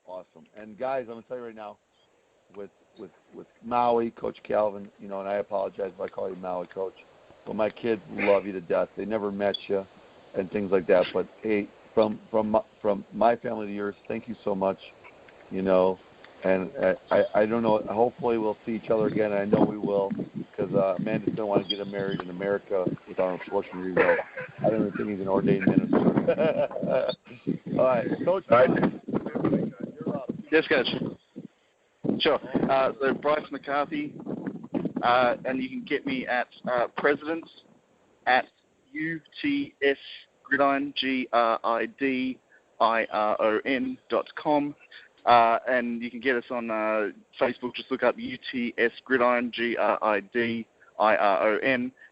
Speaker 3: Awesome. And guys, I'm gonna tell you right now, with Maui, Coach Calvin, and I apologize if I call you Maui, Coach, but my kids love you to death. They never met you, and things like that. But hey, from my family to yours, thank you so much. And I don't know. Hopefully, we'll see each other again. And I know we will, because Amanda doesn't want to get married in America with Arnold Schwarzenegger. I don't even think he's an ordained minister. All right, Coach. You're up.
Speaker 4: Yes, Coach. Sure. So Bryce McCarthy, and you can get me at presidents at UTS Gridiron, GRIDIRON.com. And you can get us on Facebook. Just look up UTS Gridiron, GRIDIRON,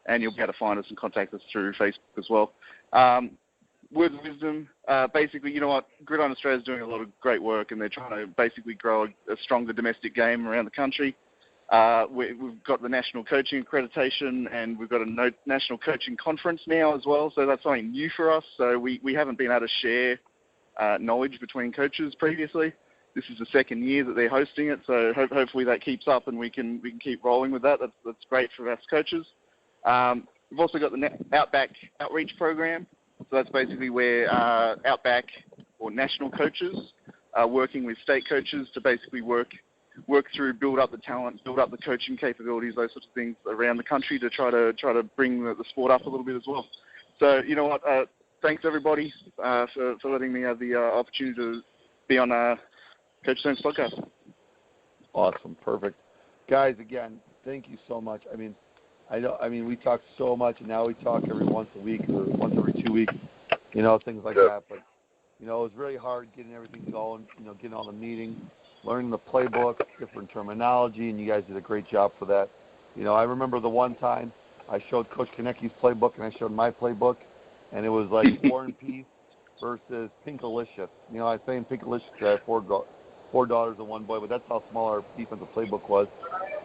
Speaker 4: and you'll be able to find us and contact us through Facebook as well. Words of wisdom, basically, you know what, Gridiron Australia is doing a lot of great work, and they're trying to basically grow a stronger domestic game around the country. We've got the National Coaching Accreditation, and we've got a National Coaching Conference now as well, so that's something new for us. So we haven't been able to share knowledge between coaches previously. This is the second year that they're hosting it, so hopefully that keeps up and we can keep rolling with that. That's great for us coaches. We've also got the Outback Outreach Program. So that's basically where Outback or national coaches are working with state coaches to basically work through, build up the talent, build up the coaching capabilities, those sorts of things around the country to try to bring the sport up a little bit as well. So you know what? Thanks everybody for letting me have the opportunity to be on Coach Stone's podcast.
Speaker 3: Awesome, perfect, guys. Again, thank you so much. I mean, we talk so much, and now we talk every once a week or once every 2 weeks, things like that. But, it was really hard getting everything going, getting all the meetings, learning the playbook, different terminology, and you guys did a great job for that. I remember the one time I showed Coach Konecki's playbook and I showed my playbook, and it was like War and Peace versus Pinkalicious. I was saying Pinkalicious because I have four daughters and one boy, but that's how small our defensive playbook was.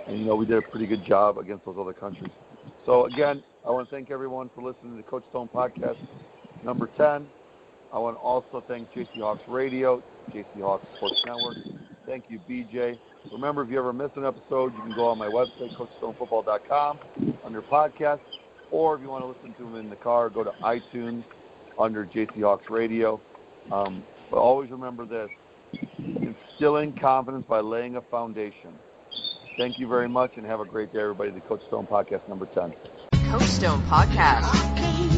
Speaker 3: And, we did a pretty good job against those other countries. So, again, I want to thank everyone for listening to Coach Stone Podcast number 10. I want to also thank JC Hawks Radio, JC Hawks Sports Network. Thank you, BJ. Remember, if you ever miss an episode, you can go on my website, CoachStoneFootball.com, under podcasts, or if you want to listen to them in the car, go to iTunes under JC Hawks Radio. But always remember this, instilling confidence by laying a foundation. Thank you very much, and have a great day, everybody. The Coach Stone Podcast number 10.
Speaker 9: Coach Stone Podcast.